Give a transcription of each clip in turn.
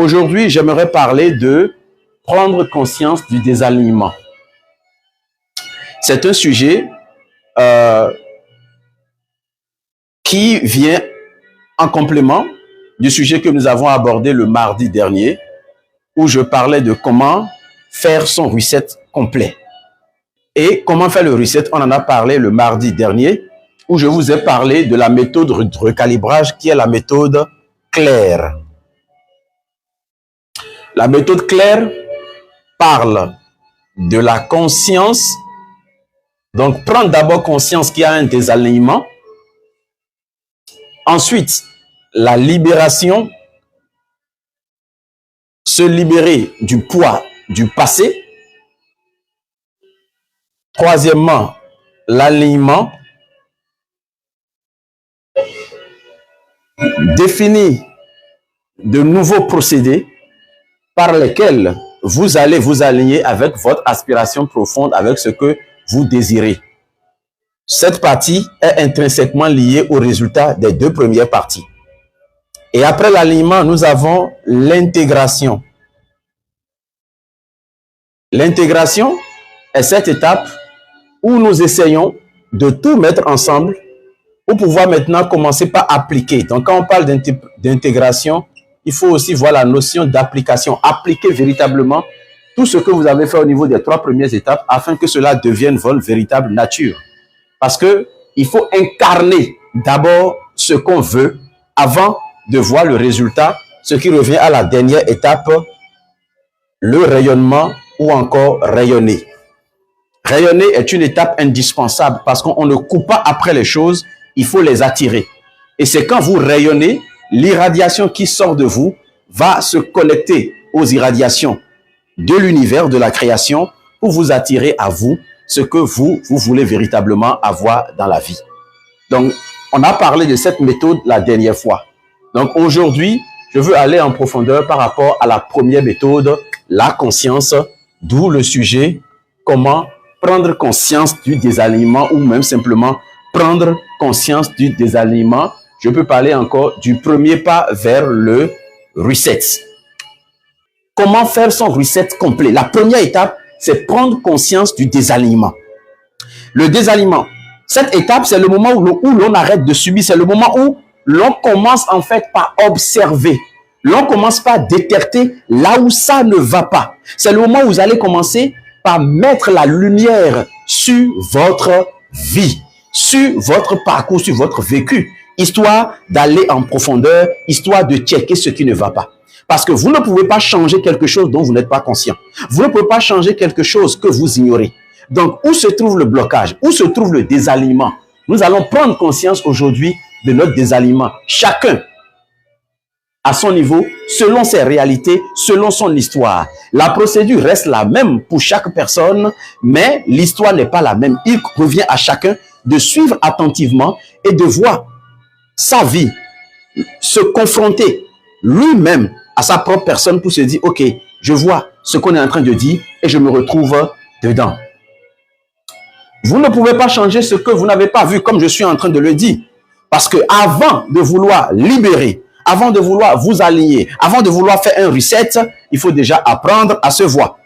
Aujourd'hui, j'aimerais parler de prendre conscience du désalignement. C'est un sujet qui vient en complément du sujet que nous avons abordé le mardi dernier, où je parlais de comment faire son reset complet. Et comment faire le reset, on en a parlé le mardi dernier, où je vous ai parlé de la méthode de recalibrage qui est la méthode Claire. La méthode Claire parle de la conscience. Donc, prendre d'abord conscience qu'il y a un désalignement. Ensuite, la libération. Se libérer du poids du passé. Troisièmement, l'alignement. Définir de nouveaux procédés par lesquels vous allez vous aligner avec votre aspiration profonde, avec ce que vous désirez. Cette partie est intrinsèquement liée au résultat des deux premières parties. Et après l'alignement, nous avons l'intégration. L'intégration est cette étape où nous essayons de tout mettre ensemble pour pouvoir maintenant commencer par appliquer. Donc, quand on parle d'intégration, il faut aussi voir la notion d'application. Appliquer véritablement tout ce que vous avez fait au niveau des trois premières étapes afin que cela devienne votre véritable nature. Parce que il faut incarner d'abord ce qu'on veut avant de voir le résultat, ce qui revient à la dernière étape, le rayonnement ou encore rayonner. Rayonner est une étape indispensable parce qu'on ne coupe pas après les choses, il faut les attirer. Et c'est quand vous rayonnez, l'irradiation qui sort de vous va se connecter aux irradiations de l'univers, de la création, pour vous attirer à vous ce que vous voulez véritablement avoir dans la vie. Donc, on a parlé de cette méthode la dernière fois. Donc, aujourd'hui, je veux aller en profondeur par rapport à la première méthode, la conscience, d'où le sujet, comment prendre conscience du désalignement ou même simplement prendre conscience du désalignement. Je peux parler encore du premier pas vers le reset. Comment faire son reset complet? La première étape, c'est prendre conscience du désalignement. Le désalignement, cette étape, c'est le moment où l'on arrête de subir. C'est le moment où l'on commence en fait par observer. L'on commence par détecter là où ça ne va pas. C'est le moment où vous allez commencer par mettre la lumière sur votre vie, sur votre parcours, sur votre vécu, histoire d'aller en profondeur, histoire de checker ce qui ne va pas. Parce que vous ne pouvez pas changer quelque chose dont vous n'êtes pas conscient. Vous ne pouvez pas changer quelque chose que vous ignorez. Donc, où se trouve le blocage? Où se trouve le désalignement? Nous allons prendre conscience aujourd'hui de notre désalignement. Chacun à son niveau, selon ses réalités, selon son histoire. La procédure reste la même pour chaque personne, mais l'histoire n'est pas la même. Il revient à chacun de suivre attentivement et de voir sa vie, se confronter lui-même à sa propre personne pour se dire, ok, je vois ce qu'on est en train de dire et je me retrouve dedans. Vous ne pouvez pas changer ce que vous n'avez pas vu, comme je suis en train de le dire. Parce que avant de vouloir libérer, avant de vouloir vous aligner, avant de vouloir faire un reset, il faut déjà apprendre à se voir.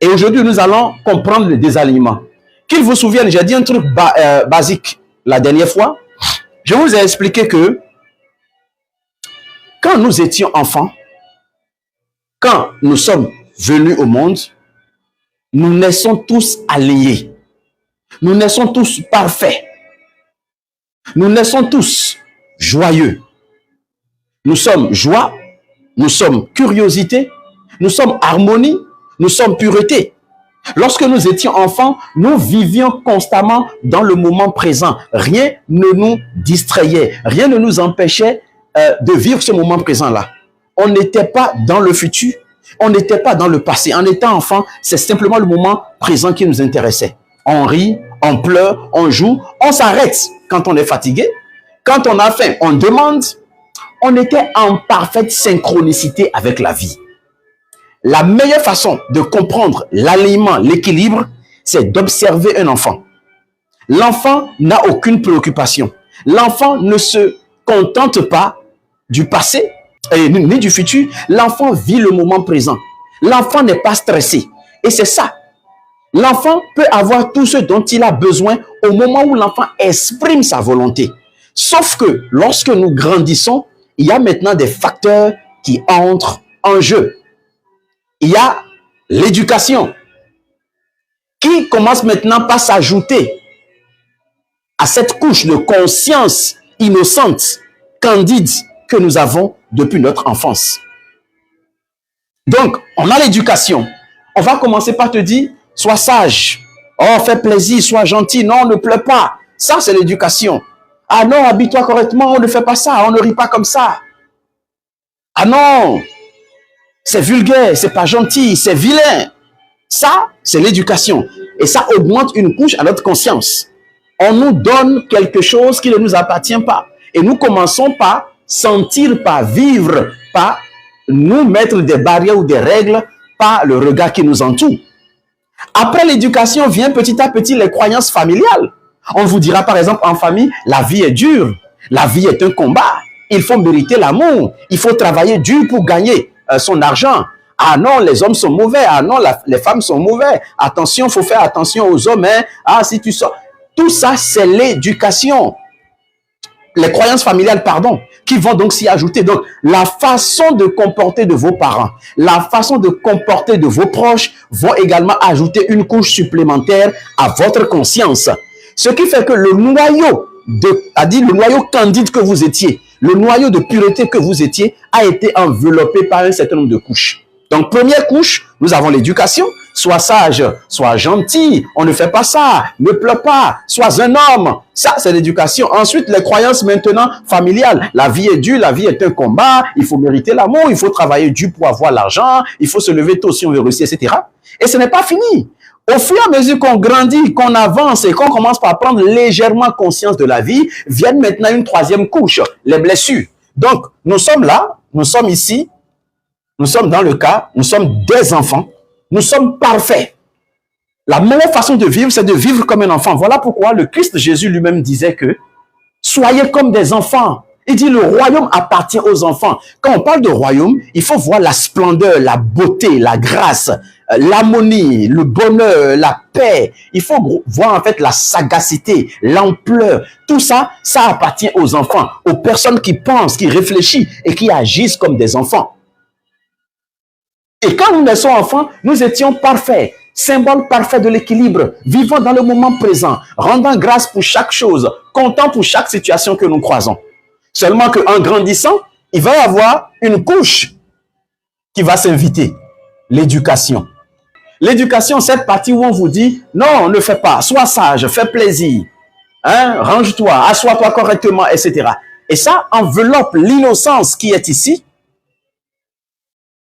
Et aujourd'hui, nous allons comprendre le désalignement. Qu'il vous souvienne, j'ai dit un truc basique la dernière fois. Je vous ai expliqué que quand nous étions enfants, quand nous sommes venus au monde, nous naissons tous alignés. Nous naissons tous parfaits. Nous naissons tous joyeux. Nous sommes joie, nous sommes curiosité, nous sommes harmonie, nous sommes pureté. Lorsque nous étions enfants, nous vivions constamment dans le moment présent. Rien ne nous distrayait, rien ne nous empêchait de vivre ce moment présent-là. On n'était pas dans le futur, on n'était pas dans le passé. En étant enfant, c'est simplement le moment présent qui nous intéressait. On rit, on pleure, on joue, on s'arrête quand on est fatigué. Quand on a faim, on demande. On était en parfaite synchronicité avec la vie. La meilleure façon de comprendre l'alignement, l'équilibre, c'est d'observer un enfant. L'enfant n'a aucune préoccupation. L'enfant ne se contente pas du passé. ni du futur. L'enfant vit le moment présent. L'enfant n'est pas stressé. Et c'est ça. L'enfant peut avoir tout ce dont il a besoin au moment où l'enfant exprime sa volonté. Sauf que lorsque nous grandissons, il y a maintenant des facteurs qui entrent en jeu. Il y a l'éducation qui commence maintenant par s'ajouter à cette couche de conscience innocente, candide que nous avons depuis notre enfance. Donc, on a l'éducation. On va commencer par te dire, sois sage. Oh, fais plaisir, sois gentil. Non, ne pleure pas. Ça, c'est l'éducation. Ah non, habille-toi correctement, on ne fait pas ça, on ne rit pas comme ça. Ah non, c'est vulgaire, c'est pas gentil, c'est vilain. Ça, c'est l'éducation. Et ça augmente une couche à notre conscience. On nous donne quelque chose qui ne nous appartient pas. Et nous commençons par sentir, par vivre, par nous mettre des barrières ou des règles par le regard qui nous entoure. Après l'éducation vient petit à petit les croyances familiales. On vous dira par exemple en famille, la vie est dure, la vie est un combat, il faut mériter l'amour, il faut travailler dur pour gagner son argent. Ah non, les hommes sont mauvais, ah non, les femmes sont mauvais, attention, il faut faire attention aux hommes, hein. Ah si tu sors. Tout ça, c'est l'éducation. Les croyances familiales, pardon, qui vont donc s'y ajouter. Donc, la façon de comporter de vos parents, la façon de comporter de vos proches vont également ajouter une couche supplémentaire à votre conscience. Ce qui fait que le noyau, le noyau candide que vous étiez, le noyau de pureté que vous étiez, a été enveloppé par un certain nombre de couches. Donc, première couche, nous avons l'éducation. Sois sage, sois gentil, on ne fait pas ça, ne pleure pas, sois un homme. Ça, c'est l'éducation. Ensuite, les croyances maintenant familiales. La vie est dure, la vie est un combat, il faut mériter l'amour, il faut travailler dur pour avoir l'argent, il faut se lever tôt si on veut réussir, etc. Et ce n'est pas fini. Au fur et à mesure qu'on grandit, qu'on avance et qu'on commence par prendre légèrement conscience de la vie, viennent maintenant une troisième couche, les blessures. Donc, nous sommes là, nous sommes ici, nous sommes dans le cas, nous sommes des enfants. Nous sommes parfaits. La meilleure façon de vivre, c'est de vivre comme un enfant. Voilà pourquoi le Christ Jésus lui-même disait que soyez comme des enfants. Il dit le royaume appartient aux enfants. Quand on parle de royaume, il faut voir la splendeur, la beauté, la grâce, l'harmonie, le bonheur, la paix. Il faut voir en fait la sagacité, l'ampleur. Tout ça, ça appartient aux enfants, aux personnes qui pensent, qui réfléchissent et qui agissent comme des enfants. Et quand nous naissons enfants, nous étions parfaits, symbole parfait de l'équilibre, vivant dans le moment présent, rendant grâce pour chaque chose, content pour chaque situation que nous croisons. Seulement qu'en grandissant, il va y avoir une couche qui va s'inviter, l'éducation. L'éducation, cette partie où on vous dit, non, ne fais pas, sois sage, fais plaisir, hein, range-toi, assois-toi correctement, etc. Et ça enveloppe l'innocence qui est ici.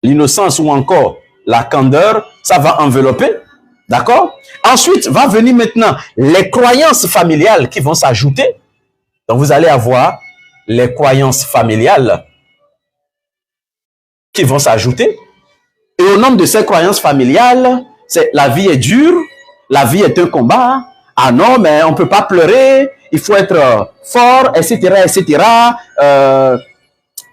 L'innocence ou encore la candeur, ça va envelopper, d'accord? Ensuite, va venir maintenant les croyances familiales qui vont s'ajouter. Donc, vous allez avoir les croyances familiales qui vont s'ajouter. Et au nombre de ces croyances familiales, c'est la vie est dure, la vie est un combat. Ah non, mais on ne peut pas pleurer, il faut être fort, etc., etc.,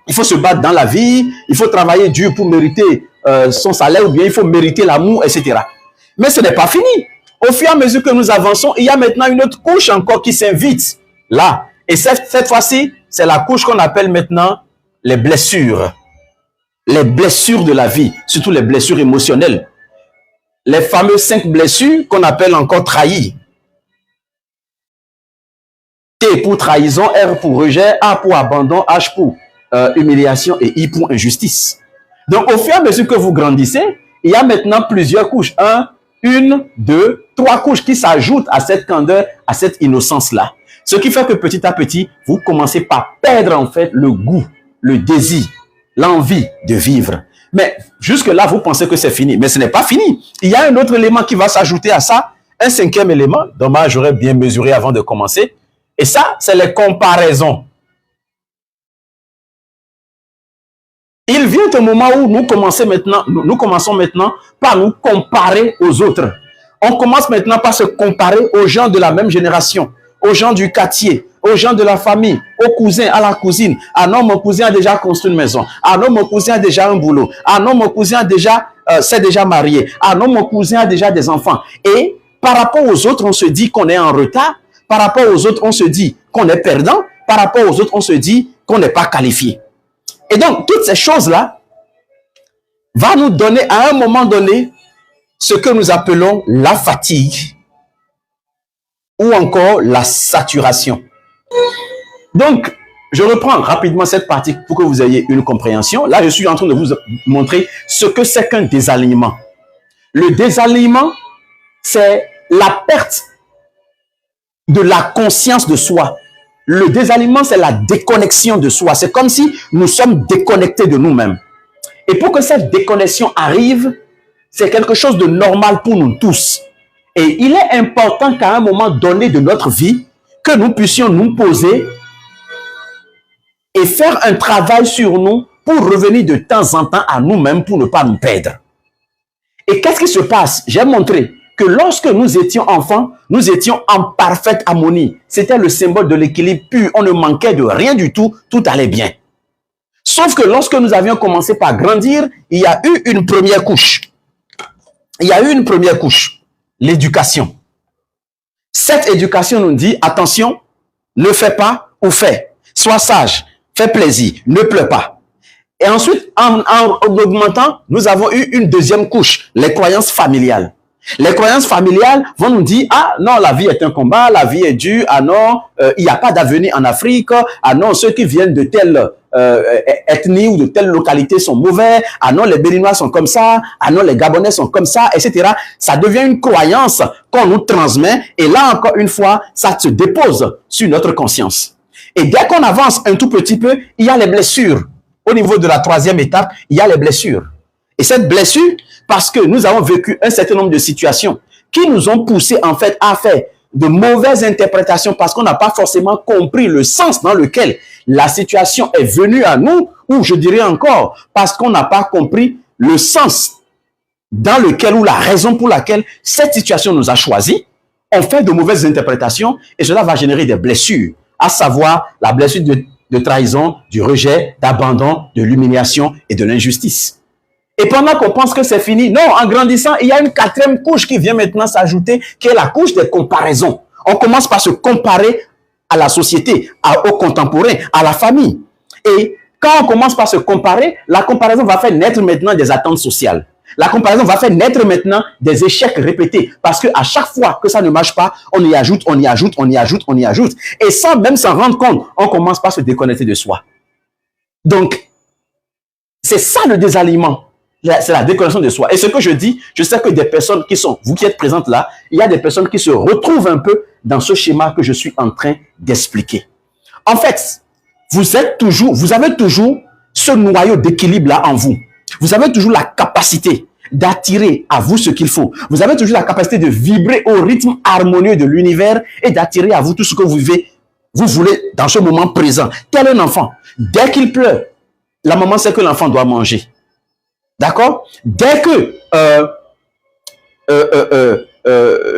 il faut se battre dans la vie, il faut travailler dur pour mériter son salaire ou bien il faut mériter l'amour, etc. Mais ce n'est pas fini. Au fur et à mesure que nous avançons, il y a maintenant une autre couche encore qui s'invite là. Et cette fois-ci, c'est la couche qu'on appelle maintenant les blessures. Les blessures de la vie, surtout les blessures émotionnelles. Les fameuses 5 blessures qu'on appelle encore trahies. T pour trahison, R pour rejet, A pour abandon, H pour humiliation et I pour injustice. Donc, au fur et à mesure que vous grandissez, il y a maintenant plusieurs couches. 1, 2, 3 couches qui s'ajoutent à cette candeur, à cette innocence-là. Ce qui fait que petit à petit, vous commencez par perdre en fait le goût, le désir, l'envie de vivre. Mais jusque-là, vous pensez que c'est fini. Mais ce n'est pas fini. Il y a un autre élément qui va s'ajouter à ça. Un 5e élément. Dommage, j'aurais bien mesuré avant de commencer. Et ça, c'est les comparaisons. Il vient un moment où nous commençons maintenant par nous comparer aux autres. On commence maintenant par se comparer aux gens de la même génération, aux gens du quartier, aux gens de la famille, aux cousins, à la cousine. Ah non, mon cousin a déjà construit une maison. Ah non, mon cousin a déjà un boulot. Ah non, mon cousin a déjà, s'est déjà marié. Ah non, mon cousin a déjà des enfants. Et par rapport aux autres, on se dit qu'on est en retard. Par rapport aux autres, on se dit qu'on est perdant. Par rapport aux autres, on se dit qu'on n'est pas qualifié. Et donc, toutes ces choses-là vont nous donner, à un moment donné, ce que nous appelons la fatigue ou encore la saturation. Donc, je reprends rapidement cette partie pour que vous ayez une compréhension. Là, je suis en train de vous montrer ce que c'est qu'un désalignement. Le désalignement, c'est la perte de la conscience de soi. Le désalignement, c'est la déconnexion de soi. C'est comme si nous sommes déconnectés de nous-mêmes. Et pour que cette déconnexion arrive, c'est quelque chose de normal pour nous tous. Et il est important qu'à un moment donné de notre vie, que nous puissions nous poser et faire un travail sur nous pour revenir de temps en temps à nous-mêmes pour ne pas nous perdre. Et qu'est-ce qui se passe? J'ai montré que lorsque nous étions enfants, nous étions en parfaite harmonie. C'était le symbole de l'équilibre pur. On ne manquait de rien du tout. Tout allait bien. Sauf que lorsque nous avions commencé par grandir, il y a eu une première couche. Il y a eu une première couche, l'éducation. Cette éducation nous dit, attention, ne fais pas ou fais. Sois sage, fais plaisir, ne pleure pas. Et ensuite, en augmentant, nous avons eu une deuxième couche, les croyances familiales. Les croyances familiales vont nous dire, ah non, la vie est un combat, la vie est dure, ah non, il n'y a pas d'avenir en Afrique, ah non, ceux qui viennent de telle ethnie ou de telle localité sont mauvais, ah non, les Béninois sont comme ça, ah non, les Gabonais sont comme ça, etc. Ça devient une croyance qu'on nous transmet et là, encore une fois, ça se dépose sur notre conscience. Et dès qu'on avance un tout petit peu, il y a les blessures. Au niveau de la troisième étape, il y a les blessures. Et cette blessure, parce que nous avons vécu un certain nombre de situations qui nous ont poussé en fait à faire de mauvaises interprétations parce qu'on n'a pas forcément compris le sens dans lequel la situation est venue à nous, ou je dirais encore, parce qu'on n'a pas compris le sens dans lequel ou la raison pour laquelle cette situation nous a choisis, on fait de mauvaises interprétations et cela va générer des blessures, à savoir la blessure de trahison, du rejet, d'abandon, de l'humiliation et de l'injustice. Et pendant qu'on pense que c'est fini, non, en grandissant, il y a une quatrième couche qui vient maintenant s'ajouter, qui est la couche des comparaisons. On commence par se comparer à la société, aux contemporains, à la famille. Et quand on commence par se comparer, la comparaison va faire naître maintenant des attentes sociales. La comparaison va faire naître maintenant des échecs répétés. Parce qu'à chaque fois que ça ne marche pas, on y ajoute, on y ajoute, on y ajoute, on y ajoute. Et sans même s'en rendre compte, on commence par se déconnecter de soi. Donc, c'est ça le désalignement. C'est la déconnexion de soi. Et ce que je dis, je sais que des personnes qui sont, vous qui êtes présentes là, il y a des personnes qui se retrouvent un peu dans ce schéma que je suis en train d'expliquer. En fait, vous avez toujours ce noyau d'équilibre là en vous. Vous avez toujours la capacité d'attirer à vous ce qu'il faut. Vous avez toujours la capacité de vibrer au rythme harmonieux de l'univers et d'attirer à vous tout ce que vous voulez dans ce moment présent. Tel un enfant, dès qu'il pleure, la maman sait que l'enfant doit manger. D'accord? Dès que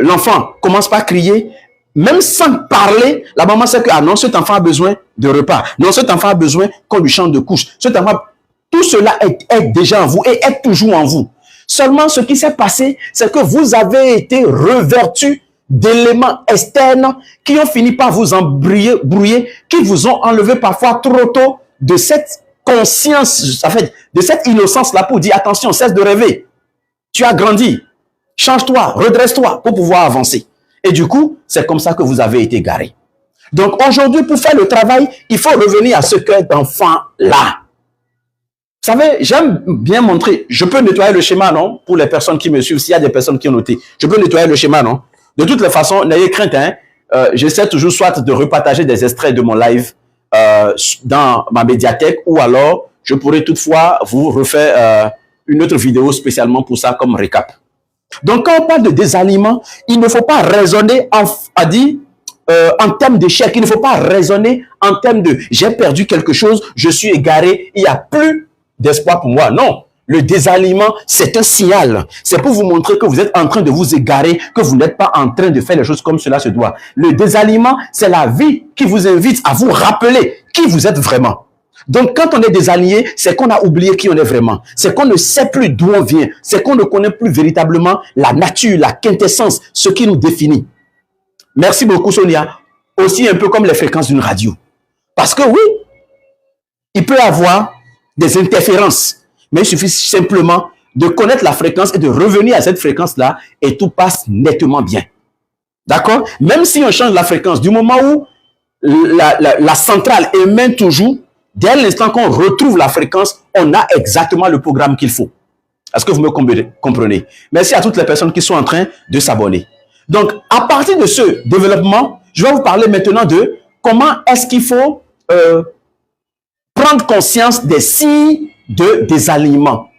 l'enfant commence par crier, même sans parler, la maman sait que ah non, cet enfant a besoin de repas. Non, cet enfant a besoin qu'on lui change de couche. Cet enfant, tout cela est déjà en vous et est toujours en vous. Seulement, ce qui s'est passé, c'est que vous avez été revêtus d'éléments externes qui ont fini par vous embrouiller, qui vous ont enlevé parfois trop tôt de cette conscience, en fait, de cette innocence-là pour dire attention, cesse de rêver. Tu as grandi. Change-toi, redresse-toi pour pouvoir avancer. Et du coup, c'est comme ça que vous avez été garé. Donc aujourd'hui, pour faire le travail, il faut revenir à ce cœur d'enfant-là. Vous savez, j'aime bien montrer, je peux nettoyer le schéma, non? Pour les personnes qui me suivent, s'il y a des personnes qui ont noté, je peux nettoyer le schéma, non? De toutes les façons, n'ayez crainte, hein? J'essaie toujours soit de repartager des extraits de mon live dans ma médiathèque ou alors je pourrais toutefois vous refaire une autre vidéo spécialement pour ça comme récap. Donc, quand on parle de désalignement, il ne faut pas raisonner en termes d'échec. Il ne faut pas raisonner en termes de j'ai perdu quelque chose, je suis égaré, il n'y a plus d'espoir pour moi. Non, Le désalignement, c'est un signal. C'est pour vous montrer que vous êtes en train de vous égarer, que vous n'êtes pas en train de faire les choses comme cela se doit. Le désalignement, c'est la vie qui vous invite à vous rappeler qui vous êtes vraiment. Donc, quand on est désaligné, c'est qu'on a oublié qui on est vraiment. C'est qu'on ne sait plus d'où on vient. C'est qu'on ne connaît plus véritablement la nature, la quintessence, ce qui nous définit. Merci beaucoup, Sonia. Aussi un peu comme les fréquences d'une radio. Parce que oui, il peut y avoir des interférences. Mais il suffit simplement de connaître la fréquence et de revenir à cette fréquence-là et tout passe nettement bien. D'accord? Même si on change la fréquence, du moment où la centrale émet toujours, dès l'instant qu'on retrouve la fréquence, on a exactement le programme qu'il faut. Est-ce que vous me comprenez? Merci à toutes les personnes qui sont en train de s'abonner. Donc, à partir de ce développement, je vais vous parler maintenant de comment est-ce qu'il faut prendre conscience des signes de désalignement.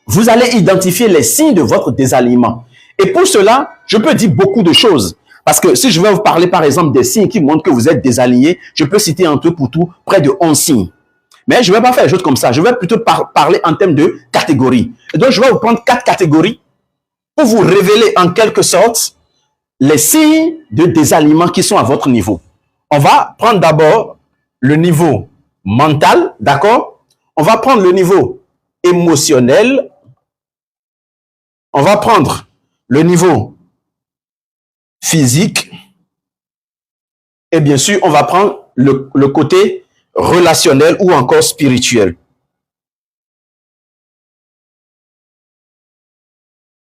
Vous allez identifier les signes de votre désalignement. Et pour cela, je peux dire beaucoup de choses. Parce que si je vais vous parler, par exemple, des signes qui montrent que vous êtes désaligné, je peux citer en tout pour tout près de 11 signes. Mais je ne vais pas faire les choses comme ça. Je vais plutôt parler en termes de catégories. Et donc, je vais vous prendre 4 catégories pour vous révéler en quelque sorte les signes de désalignement qui sont à votre niveau. On va prendre d'abord le niveau mental, d'accord? On va prendre le niveau émotionnel. On va prendre le niveau physique. Et bien sûr, on va prendre le côté relationnel ou encore spirituel.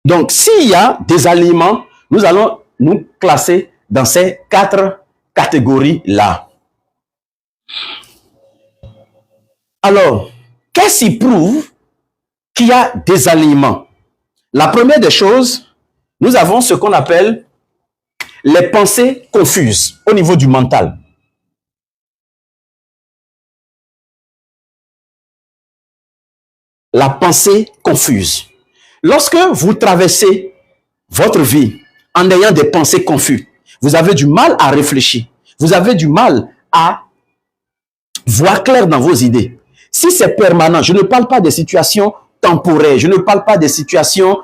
Donc, s'il y a des aliments, nous allons nous classer dans ces 4 catégories-là. Alors, qu'est-ce qui prouve qu'il y a des aliments? La première des choses, nous avons ce qu'on appelle les pensées confuses au niveau du mental. La pensée confuse. Lorsque vous traversez votre vie en ayant des pensées confuses, vous avez du mal à réfléchir. Vous avez du mal à voir clair dans vos idées. Si c'est permanent, je ne parle pas des situations temporaires, je ne parle pas des situations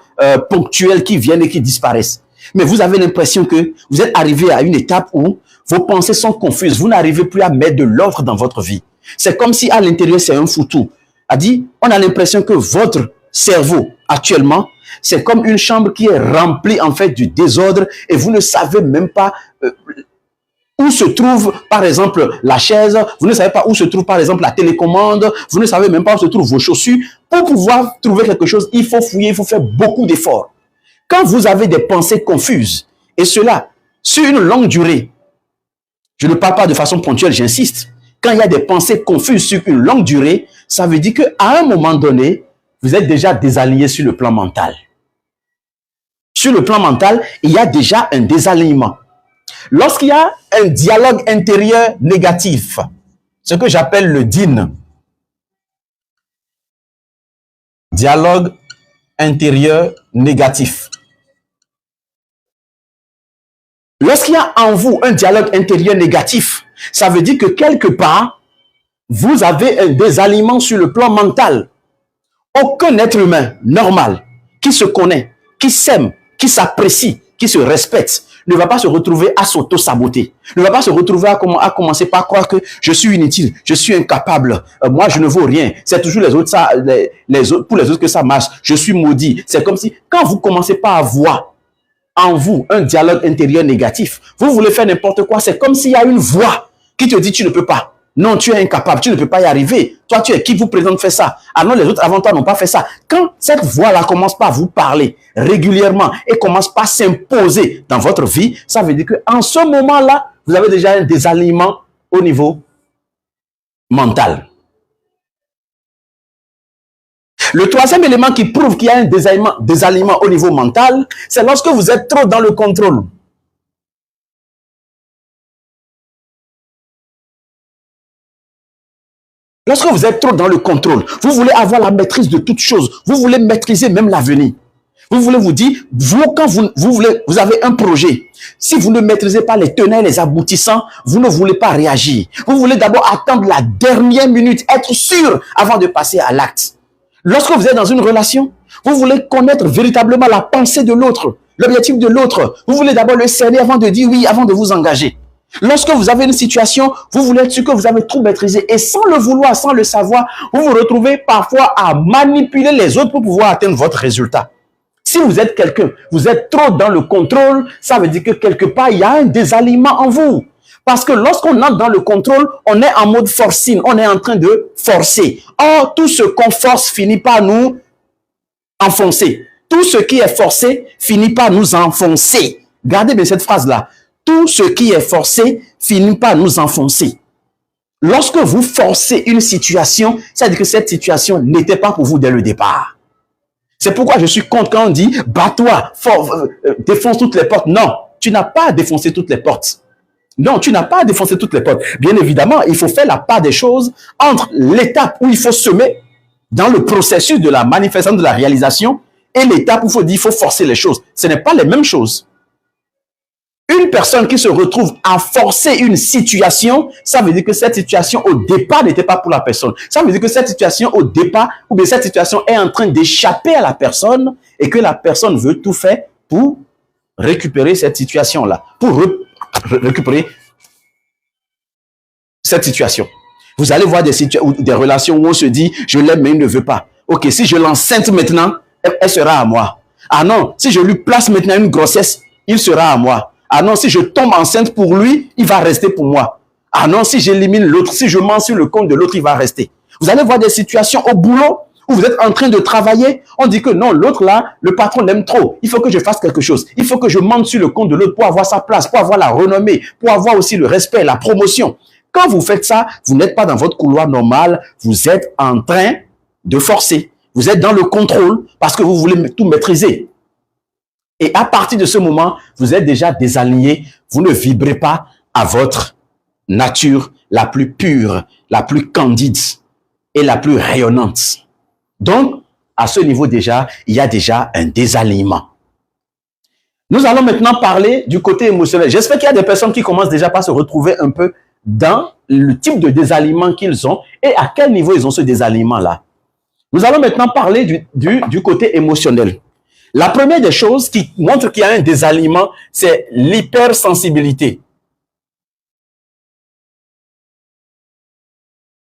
ponctuelles qui viennent et qui disparaissent. Mais vous avez l'impression que vous êtes arrivé à une étape où vos pensées sont confuses. Vous n'arrivez plus à mettre de l'ordre dans votre vie. C'est comme si à l'intérieur, c'est un foutou. On a l'impression que votre cerveau, actuellement, c'est comme une chambre qui est remplie en fait du désordre et vous ne savez même pas où se trouve, par exemple, la chaise, vous ne savez pas où se trouve, par exemple, la télécommande, vous ne savez même pas où se trouvent vos chaussures. Pour pouvoir trouver quelque chose, il faut fouiller, il faut faire beaucoup d'efforts. Quand vous avez des pensées confuses, et cela, sur une longue durée, je ne parle pas de façon ponctuelle, j'insiste, quand il y a des pensées confuses sur une longue durée, ça veut dire qu'à un moment donné, vous êtes déjà désaligné sur le plan mental. Sur le plan mental, il y a déjà un désalignement. Lorsqu'il y a un dialogue intérieur négatif, ce que j'appelle le DIN, dialogue intérieur négatif. Lorsqu'il y a en vous un dialogue intérieur négatif, ça veut dire que quelque part, vous avez un désalignement sur le plan mental. Aucun être humain normal qui se connaît, qui s'aime, qui s'apprécie, qui se respecte, ne va pas se retrouver à s'auto-saboter. Ne va pas se retrouver à commencer par croire que je suis inutile, je suis incapable, moi je ne vaux rien. C'est toujours les autres, pour les autres que ça marche. Je suis maudit. C'est comme si, quand vous commencez pas à voir en vous un dialogue intérieur négatif, vous voulez faire n'importe quoi, c'est comme s'il y a une voix qui te dit tu ne peux pas. Non, tu es incapable, tu ne peux pas y arriver. Toi, tu es qui vous présente faire ça? Ah non, les autres avant toi n'ont pas fait ça. Quand cette voix-là commence par vous parler régulièrement et commence par s'imposer dans votre vie, ça veut dire qu'en ce moment-là, vous avez déjà un désalignement au niveau mental. Le troisième élément qui prouve qu'il y a un désalignement au niveau mental, c'est lorsque vous êtes trop dans le contrôle. Lorsque vous êtes trop dans le contrôle, vous voulez avoir la maîtrise de toutes choses. Vous voulez maîtriser même l'avenir. Vous voulez vous dire, quand vous avez un projet, si vous ne maîtrisez pas les tenants et les aboutissants, vous ne voulez pas réagir. Vous voulez d'abord attendre la dernière minute, être sûr avant de passer à l'acte. Lorsque vous êtes dans une relation, vous voulez connaître véritablement la pensée de l'autre, l'objectif de l'autre. Vous voulez d'abord le cerner avant de dire oui, avant de vous engager. Lorsque vous avez une situation, vous voulez être sûr que vous avez tout maîtrisé et sans le vouloir, sans le savoir, vous vous retrouvez parfois à manipuler les autres pour pouvoir atteindre votre résultat. Si vous êtes quelqu'un, vous êtes trop dans le contrôle, ça veut dire que quelque part, il y a un désalignement en vous. Parce que lorsqu'on entre dans le contrôle, on est en mode forcing, on est en train de forcer. Or, tout ce qu'on force finit par nous enfoncer. Tout ce qui est forcé finit par nous enfoncer. Gardez bien cette phrase-là. Tout ce qui est forcé finit par nous enfoncer. Lorsque vous forcez une situation, ça veut dire que cette situation n'était pas pour vous dès le départ. C'est pourquoi je suis contre quand on dit « bats-toi, défonce toutes les portes ». Non, tu n'as pas à défoncer toutes les portes. Non, tu n'as pas à défoncer toutes les portes. Bien évidemment, il faut faire la part des choses entre l'étape où il faut semer dans le processus de la manifestation, de la réalisation, et l'étape où il faut dire, il faut forcer les choses. Ce n'est pas les mêmes choses. Une personne qui se retrouve à forcer une situation, ça veut dire que cette situation au départ n'était pas pour la personne. Ça veut dire que cette situation au départ, ou bien cette situation est en train d'échapper à la personne et que la personne veut tout faire pour récupérer cette situation-là, pour récupérer cette situation. Vous allez voir des relations où on se dit, je l'aime mais il ne veut pas. Ok, si je l'enceinte maintenant, elle sera à moi. Ah non, si je lui place maintenant une grossesse, il sera à moi. Ah non, si je tombe enceinte pour lui, il va rester pour moi. Ah non, si j'élimine l'autre, si je mens sur le compte de l'autre, il va rester. Vous allez voir des situations au boulot où vous êtes en train de travailler. On dit que non, l'autre là, le patron l'aime trop. Il faut que je fasse quelque chose. Il faut que je mente sur le compte de l'autre pour avoir sa place, pour avoir la renommée, pour avoir aussi le respect, la promotion. Quand vous faites ça, vous n'êtes pas dans votre couloir normal. Vous êtes en train de forcer. Vous êtes dans le contrôle parce que vous voulez tout maîtriser. Et à partir de ce moment, vous êtes déjà désaligné. Vous ne vibrez pas à votre nature la plus pure, la plus candide et la plus rayonnante. Donc, à ce niveau déjà, il y a déjà un désalignement. Nous allons maintenant parler du côté émotionnel. J'espère qu'il y a des personnes qui commencent déjà par se retrouver un peu dans le type de désalignement qu'ils ont et à quel niveau ils ont ce désalignement-là. Nous allons maintenant parler du côté émotionnel. La première des choses qui montre qu'il y a un désalignement, c'est l'hypersensibilité.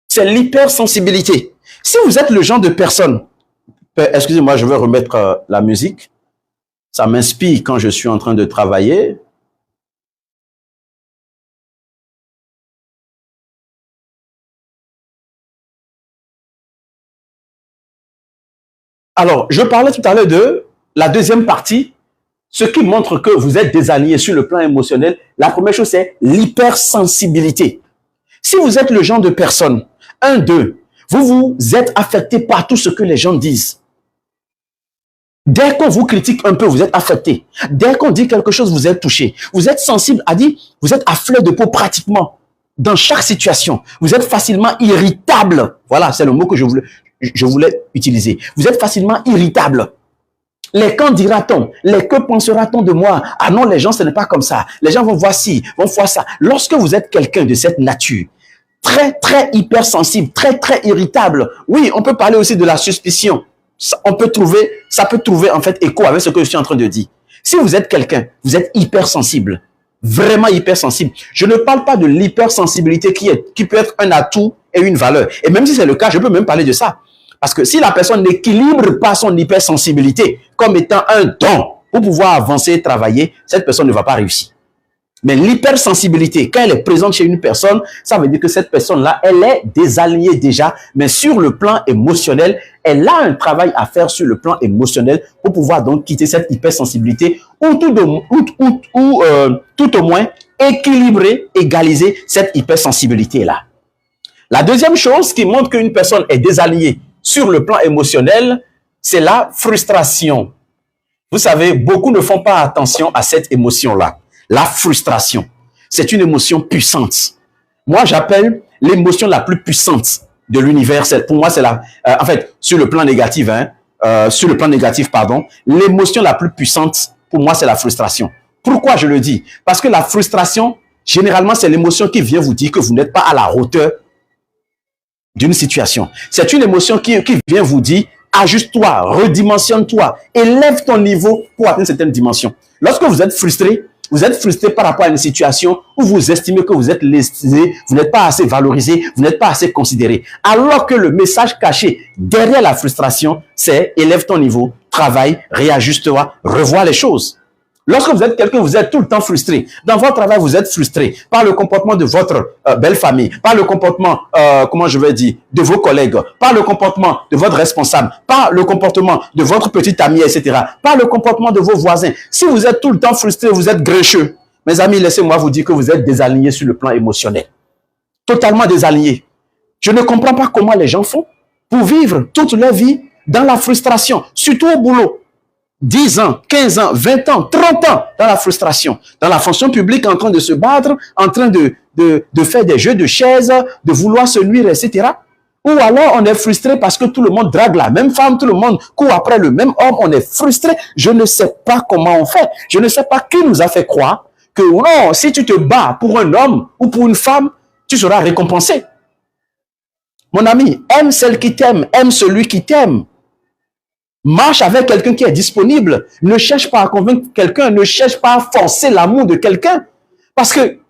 C'est l'hypersensibilité. Si vous êtes le genre de personne, excusez-moi, je vais remettre la musique. Ça m'inspire quand je suis en train de travailler. Alors, je parlais tout à l'heure de la deuxième partie, ce qui montre que vous êtes désaligné sur le plan émotionnel. La première chose, c'est l'hypersensibilité. Si vous êtes le genre de personne, vous êtes affecté par tout ce que les gens disent. Dès qu'on vous critique un peu, vous êtes affecté. Dès qu'on dit quelque chose, vous êtes touché. Vous êtes sensible à dire, vous êtes à fleur de peau pratiquement. Dans chaque situation, vous êtes facilement irritable. Voilà, c'est le mot que je voulais utiliser. Vous êtes facilement irritable. Les qu'en dira-t-on? Les que pensera-t-on de moi? Ah non, les gens, ce n'est pas comme ça. Les gens vont voir ci, vont voir ça. Lorsque vous êtes quelqu'un de cette nature, très, très hypersensible, très, très irritable, oui, on peut parler aussi de la suspicion. Ça peut trouver en fait écho avec ce que je suis en train de dire. Si vous êtes quelqu'un, vous êtes hypersensible, vraiment hypersensible. Je ne parle pas de l'hypersensibilité qui peut être un atout et une valeur. Et même si c'est le cas, je peux même parler de ça. Parce que si la personne n'équilibre pas son hypersensibilité comme étant un don pour pouvoir avancer et travailler, cette personne ne va pas réussir. Mais l'hypersensibilité, quand elle est présente chez une personne, ça veut dire que cette personne-là, elle est désalignée déjà, mais sur le plan émotionnel, elle a un travail à faire sur le plan émotionnel pour pouvoir donc quitter cette hypersensibilité ou tout au moins équilibrer, égaliser cette hypersensibilité-là. La deuxième chose qui montre qu'une personne est désalignée sur le plan émotionnel, c'est la frustration. Vous savez, beaucoup ne font pas attention à cette émotion-là. La frustration, c'est une émotion puissante. Moi, j'appelle l'émotion la plus puissante de l'univers. Pour moi, c'est en fait, sur le plan négatif, l'émotion la plus puissante, pour moi, c'est la frustration. Pourquoi je le dis? Parce que la frustration, généralement, c'est l'émotion qui vient vous dire que vous n'êtes pas à la hauteur d'une situation. C'est une émotion qui vient vous dire ajuste-toi, redimensionne-toi, élève ton niveau pour atteindre certaines dimensions. Lorsque vous êtes frustré par rapport à une situation où vous estimez que vous êtes lésé, vous n'êtes pas assez valorisé, vous n'êtes pas assez considéré. Alors que le message caché derrière la frustration, c'est élève ton niveau, travaille, réajuste-toi, revois les choses. Lorsque vous êtes quelqu'un, vous êtes tout le temps frustré. Dans votre travail, vous êtes frustré par le comportement de votre belle famille, par le comportement, de vos collègues, par le comportement de votre responsable, par le comportement de votre petite amie, etc., par le comportement de vos voisins. Si vous êtes tout le temps frustré, vous êtes grincheux. Mes amis, laissez-moi vous dire que vous êtes désaligné sur le plan émotionnel. Totalement désaligné. Je ne comprends pas comment les gens font pour vivre toute leur vie dans la frustration, surtout au boulot. 10 ans, 15 ans, 20 ans, 30 ans dans la frustration, dans la fonction publique en train de se battre, en train de faire des jeux de chaises, de vouloir se nuire, etc. Ou alors on est frustré parce que tout le monde drague la même femme, tout le monde court après le même homme, on est frustré. Je ne sais pas comment on fait. Je ne sais pas qui nous a fait croire que non, si tu te bats pour un homme ou pour une femme, tu seras récompensé. Mon ami, aime celle qui t'aime, aime celui qui t'aime. Marche avec quelqu'un qui est disponible. Ne cherche pas à convaincre quelqu'un. Ne cherche pas à forcer l'amour de quelqu'un. Parce que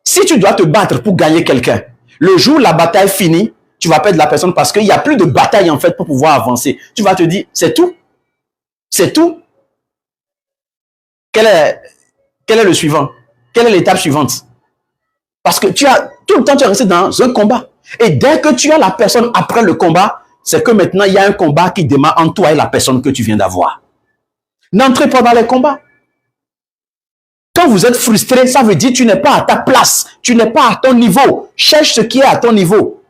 si tu dois te battre pour gagner quelqu'un, le jour où la bataille finit, tu vas perdre la personne parce qu'il n'y a plus de bataille en fait pour pouvoir avancer. Tu vas te dire, c'est tout. C'est tout. Quel est le suivant? Quelle est l'étape suivante? Parce que tout le temps, tu es resté dans un combat. Et dès que tu as la personne après le combat, c'est que maintenant, il y a un combat qui démarre entre toi et la personne que tu viens d'avoir. N'entrez pas dans les combats. Quand vous êtes frustré, ça veut dire que tu n'es pas à ta place. Tu n'es pas à ton niveau. Cherche ce qui est à ton niveau.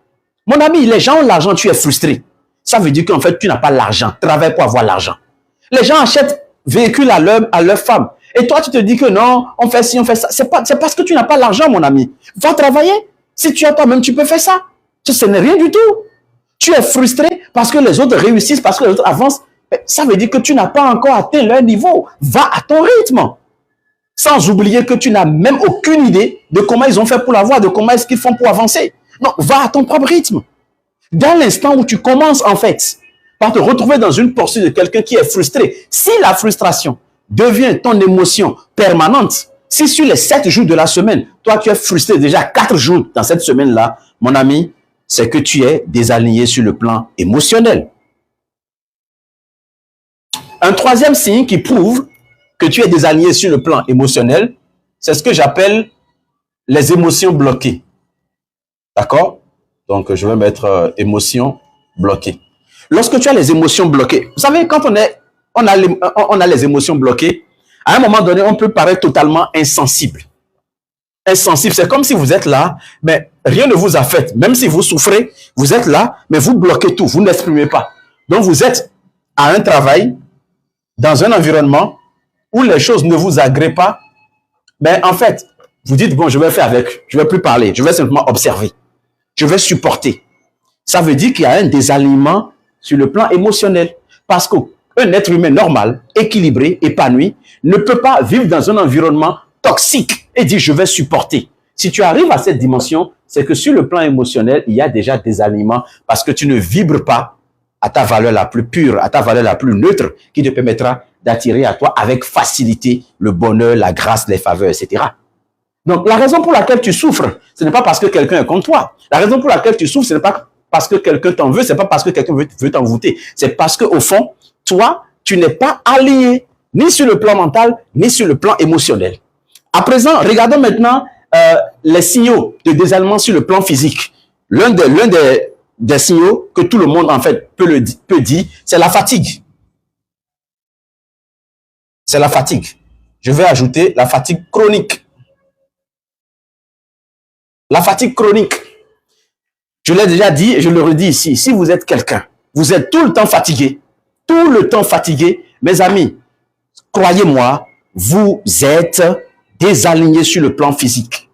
Mon ami, les gens ont l'argent, tu es frustré. Ça veut dire qu'en fait, tu n'as pas l'argent. Travaille pour avoir l'argent. Les gens achètent véhicules à leur femme. Et toi, tu te dis que non, on fait ci, on fait ça. C'est parce que tu n'as pas l'argent, mon ami. Va travailler. Si tu as toi-même, tu peux faire ça. Ce n'est rien du tout. Tu es frustré parce que les autres réussissent, parce que les autres avancent. Ça veut dire que tu n'as pas encore atteint leur niveau. Va à ton rythme. Sans oublier que tu n'as même aucune idée de comment ils ont fait pour l'avoir, de comment est-ce qu'ils font pour avancer. Non, va à ton propre rythme. Dans l'instant où tu commences, en fait, par te retrouver dans une poursuite de quelqu'un qui est frustré, si la frustration devient ton émotion permanente, si sur les 7 jours de la semaine, toi tu es frustré déjà 4 jours dans cette semaine-là, mon ami, c'est que tu es désaligné sur le plan émotionnel. Un troisième signe qui prouve que tu es désaligné sur le plan émotionnel, c'est ce que j'appelle les émotions bloquées. D'accord? Donc, je vais mettre émotions bloquées. Lorsque tu as les émotions bloquées, vous savez, quand on a les émotions bloquées, à un moment donné, on peut paraître totalement insensible. Insensible, c'est comme si vous êtes là, mais rien ne vous affecte. Même si vous souffrez, vous êtes là, mais vous bloquez tout, vous n'exprimez pas. Donc, vous êtes à un travail, dans un environnement où les choses ne vous agréent pas, mais en fait, vous dites, bon, je vais faire avec, je ne vais plus parler, je vais simplement observer, je vais supporter. Ça veut dire qu'il y a un désalignement sur le plan émotionnel. Parce qu'un être humain normal, équilibré, épanoui, ne peut pas vivre dans un environnement toxique et dire, je vais supporter. Si tu arrives à cette dimension, c'est que sur le plan émotionnel, il y a déjà des aliments parce que tu ne vibres pas à ta valeur la plus pure, à ta valeur la plus neutre, qui te permettra d'attirer à toi avec facilité le bonheur, la grâce, les faveurs, etc. Donc, la raison pour laquelle tu souffres, ce n'est pas parce que quelqu'un est contre toi. La raison pour laquelle tu souffres, ce n'est pas parce que quelqu'un t'en veut, ce n'est pas parce que quelqu'un veut t'envoûter. C'est parce qu'au fond, toi, tu n'es pas aligné ni sur le plan mental, ni sur le plan émotionnel. À présent, regardons maintenant les signaux de désalignement sur le plan physique. L'un des signaux que tout le monde, en fait, peut dire, c'est la fatigue. C'est la fatigue. Je vais ajouter la fatigue chronique. La fatigue chronique. Je l'ai déjà dit et je le redis ici. Si vous êtes quelqu'un, vous êtes tout le temps fatigué, mes amis, croyez-moi, vous êtes désaligné sur le plan physique.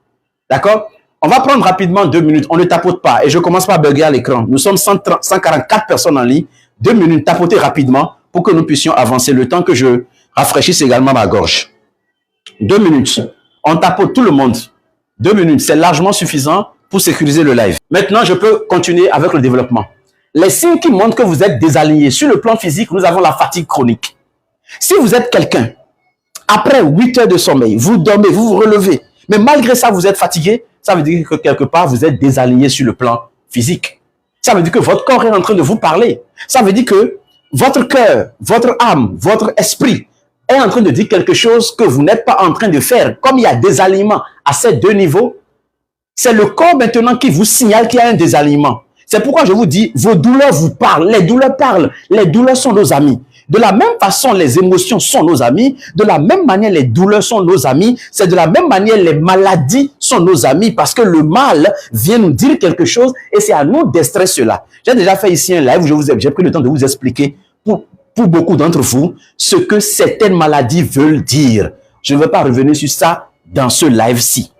D'accord? On va prendre rapidement 2 minutes. On ne tapote pas et je commence par bugger à l'écran. Nous sommes 144 personnes en ligne. 2 minutes, tapotez rapidement pour que nous puissions avancer le temps que je rafraîchisse également ma gorge. 2 minutes. On tapote tout le monde. 2 minutes, c'est largement suffisant pour sécuriser le live. Maintenant, je peux continuer avec le développement. les signes qui montrent que vous êtes désaligné. Sur le plan physique, nous avons la fatigue chronique. Si vous êtes quelqu'un, après 8 heures de sommeil, vous dormez, vous vous relevez, mais malgré ça, vous êtes fatigué, ça veut dire que quelque part, vous êtes désaligné sur le plan physique. Ça veut dire que votre corps est en train de vous parler. Ça veut dire que votre cœur, votre âme, votre esprit est en train de dire quelque chose que vous n'êtes pas en train de faire. Comme il y a des aliments à ces deux niveaux, c'est le corps maintenant qui vous signale qu'il y a un désalignement. C'est pourquoi je vous dis, vos douleurs vous parlent, les douleurs parlent, les douleurs sont nos amis. De la même façon, les émotions sont nos amis. De la même manière, les douleurs sont nos amis. C'est de la même manière, les maladies sont nos amis parce que le mal vient nous dire quelque chose et c'est à nous d'extraire cela. J'ai déjà fait ici un live où j'ai pris le temps de vous expliquer pour beaucoup d'entre vous ce que certaines maladies veulent dire. Je ne vais pas revenir sur ça dans ce live-ci.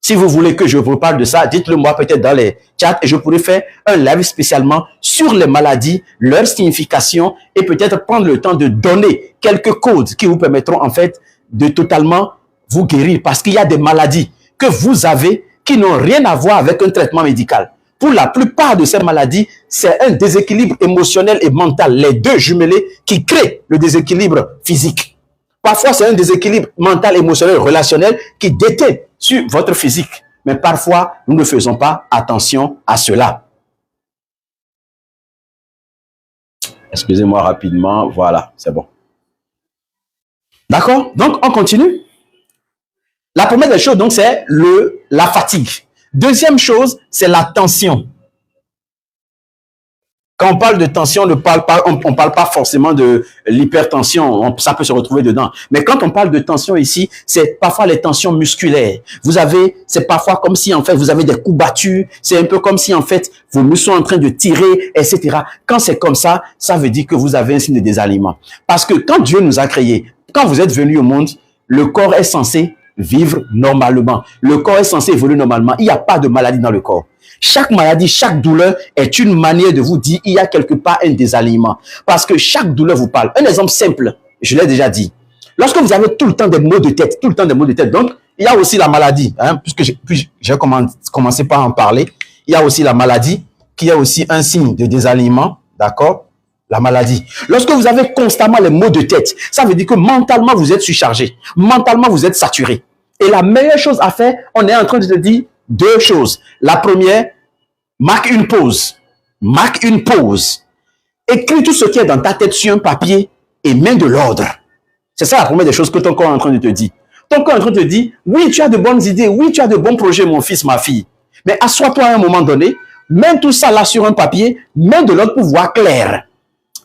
Si vous voulez que je vous parle de ça, dites-le moi peut-être dans les chats et je pourrais faire un live spécialement sur les maladies, leur signification et peut-être prendre le temps de donner quelques codes qui vous permettront en fait de totalement vous guérir parce qu'il y a des maladies que vous avez qui n'ont rien à voir avec un traitement médical. Pour la plupart de ces maladies, c'est un déséquilibre émotionnel et mental, les deux jumelés qui créent le déséquilibre physique. Parfois, c'est un déséquilibre mental, émotionnel, relationnel qui déteint sur votre physique. Mais parfois, nous ne faisons pas attention à cela. Excusez-moi rapidement. Voilà, c'est bon. D'accord? Donc, on continue. La première des choses, donc, c'est la fatigue. Deuxième chose, c'est la tension. Quand on parle de tension, on ne parle pas forcément de l'hypertension. Ça peut se retrouver dedans. Mais quand on parle de tension ici, c'est parfois les tensions musculaires. C'est parfois comme si, en fait, vous avez des coups battus. C'est un peu comme si, en fait, vos muscles sont en train de tirer, etc. Quand c'est comme ça, ça veut dire que vous avez un signe de désalignement. Parce que quand Dieu nous a créés, quand vous êtes venu au monde, le corps est censé vivre normalement. Le corps est censé évoluer normalement. Il n'y a pas de maladie dans le corps. Chaque maladie, chaque douleur est une manière de vous dire il y a quelque part un désalignement. Parce que chaque douleur vous parle. Un exemple simple, je l'ai déjà dit. Lorsque vous avez tout le temps des maux de tête, donc il y a aussi la maladie, puisque j'ai commencé par en parler, il y a aussi la maladie qui est aussi un signe de désalignement, d'accord? La maladie. Lorsque vous avez constamment les maux de tête, ça veut dire que mentalement vous êtes surchargé, mentalement vous êtes saturé. Et la meilleure chose à faire, on est en train de te dire deux choses. La première, marque une pause. Marque une pause. Écris tout ce qui est dans ta tête sur un papier et mets de l'ordre. C'est ça la première des choses que ton corps est en train de te dire. Ton corps est en train de te dire, oui, tu as de bonnes idées, oui, tu as de bons projets, mon fils, ma fille. Mais assois-toi à un moment donné, mets tout ça là sur un papier, mets de l'ordre pour voir clair.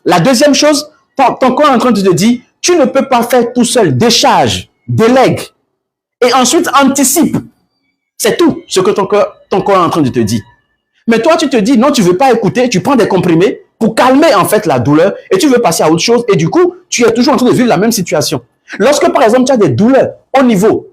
La deuxième chose, ton corps est en train de te dire, tu ne peux pas faire tout seul, décharge, délègue. Et ensuite, anticipe. C'est tout ce que ton corps est en train de te dire. Mais toi, tu te dis, non, tu ne veux pas écouter, tu prends des comprimés pour calmer en fait la douleur et tu veux passer à autre chose. Et du coup, tu es toujours en train de vivre la même situation. Lorsque, par exemple, tu as des douleurs au niveau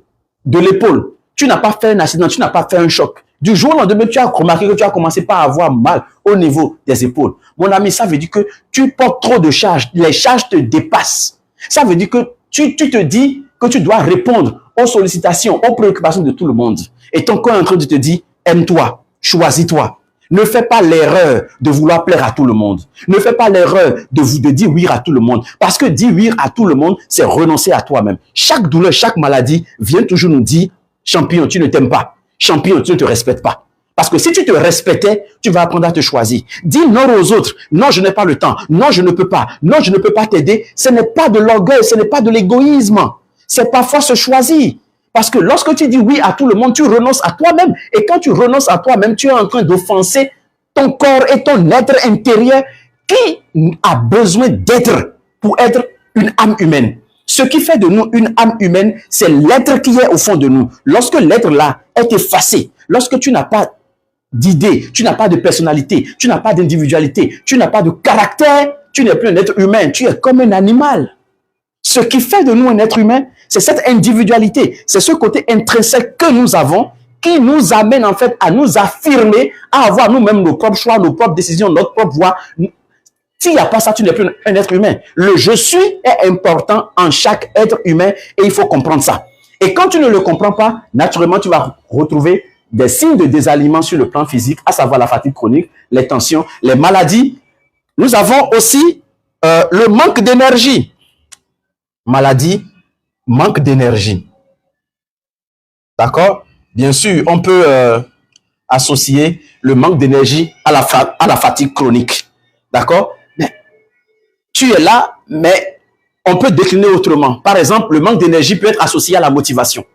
de l'épaule, tu n'as pas fait un accident, tu n'as pas fait un choc. Du jour au lendemain, tu as remarqué que tu as commencé par avoir mal au niveau des épaules. Mon ami, ça veut dire que tu portes trop de charges. Les charges te dépassent. Ça veut dire que tu te dis que tu dois répondre aux sollicitations, aux préoccupations de tout le monde. Et ton corps est en train de te dire, aime-toi, choisis-toi. Ne fais pas l'erreur de vouloir plaire à tout le monde. Ne fais pas l'erreur de dire oui à tout le monde. Parce que dire oui à tout le monde, c'est renoncer à toi-même. Chaque douleur, chaque maladie vient toujours nous dire, champion, tu ne t'aimes pas. Champion, tu ne te respectes pas. Parce que si tu te respectais, tu vas apprendre à te choisir. Dis non aux autres. Non, je n'ai pas le temps. Non, je ne peux pas. Non, je ne peux pas t'aider. Ce n'est pas de l'orgueil, ce n'est pas de l'égoïsme. C'est parfois se choisir. Parce que lorsque tu dis oui à tout le monde, tu renonces à toi-même. Et quand tu renonces à toi-même, tu es en train d'offenser ton corps et ton être intérieur qui a besoin d'être pour être une âme humaine. Ce qui fait de nous une âme humaine, c'est l'être qui est au fond de nous. Lorsque l'être là est effacé, lorsque tu n'as pas d'idée, tu n'as pas de personnalité, tu n'as pas d'individualité, tu n'as pas de caractère, tu n'es plus un être humain, tu es comme un animal. Ce qui fait de nous un être humain, c'est cette individualité, c'est ce côté intrinsèque que nous avons qui nous amène en fait à nous affirmer, à avoir nous-mêmes nos propres choix, nos propres décisions, notre propre voix. S'il n'y a pas ça, tu n'es plus un être humain. Le je suis est important en chaque être humain et il faut comprendre ça. Et quand tu ne le comprends pas, naturellement, tu vas retrouver des signes de désalignement sur le plan physique, à savoir la fatigue chronique, les tensions, les maladies. Nous avons aussi le manque d'énergie. Maladie, manque d'énergie. D'accord? Bien sûr, on peut associer le manque d'énergie à la fatigue chronique. D'accord? Mais tu es là, mais on peut décliner autrement. Par exemple, le manque d'énergie peut être associé à la motivation.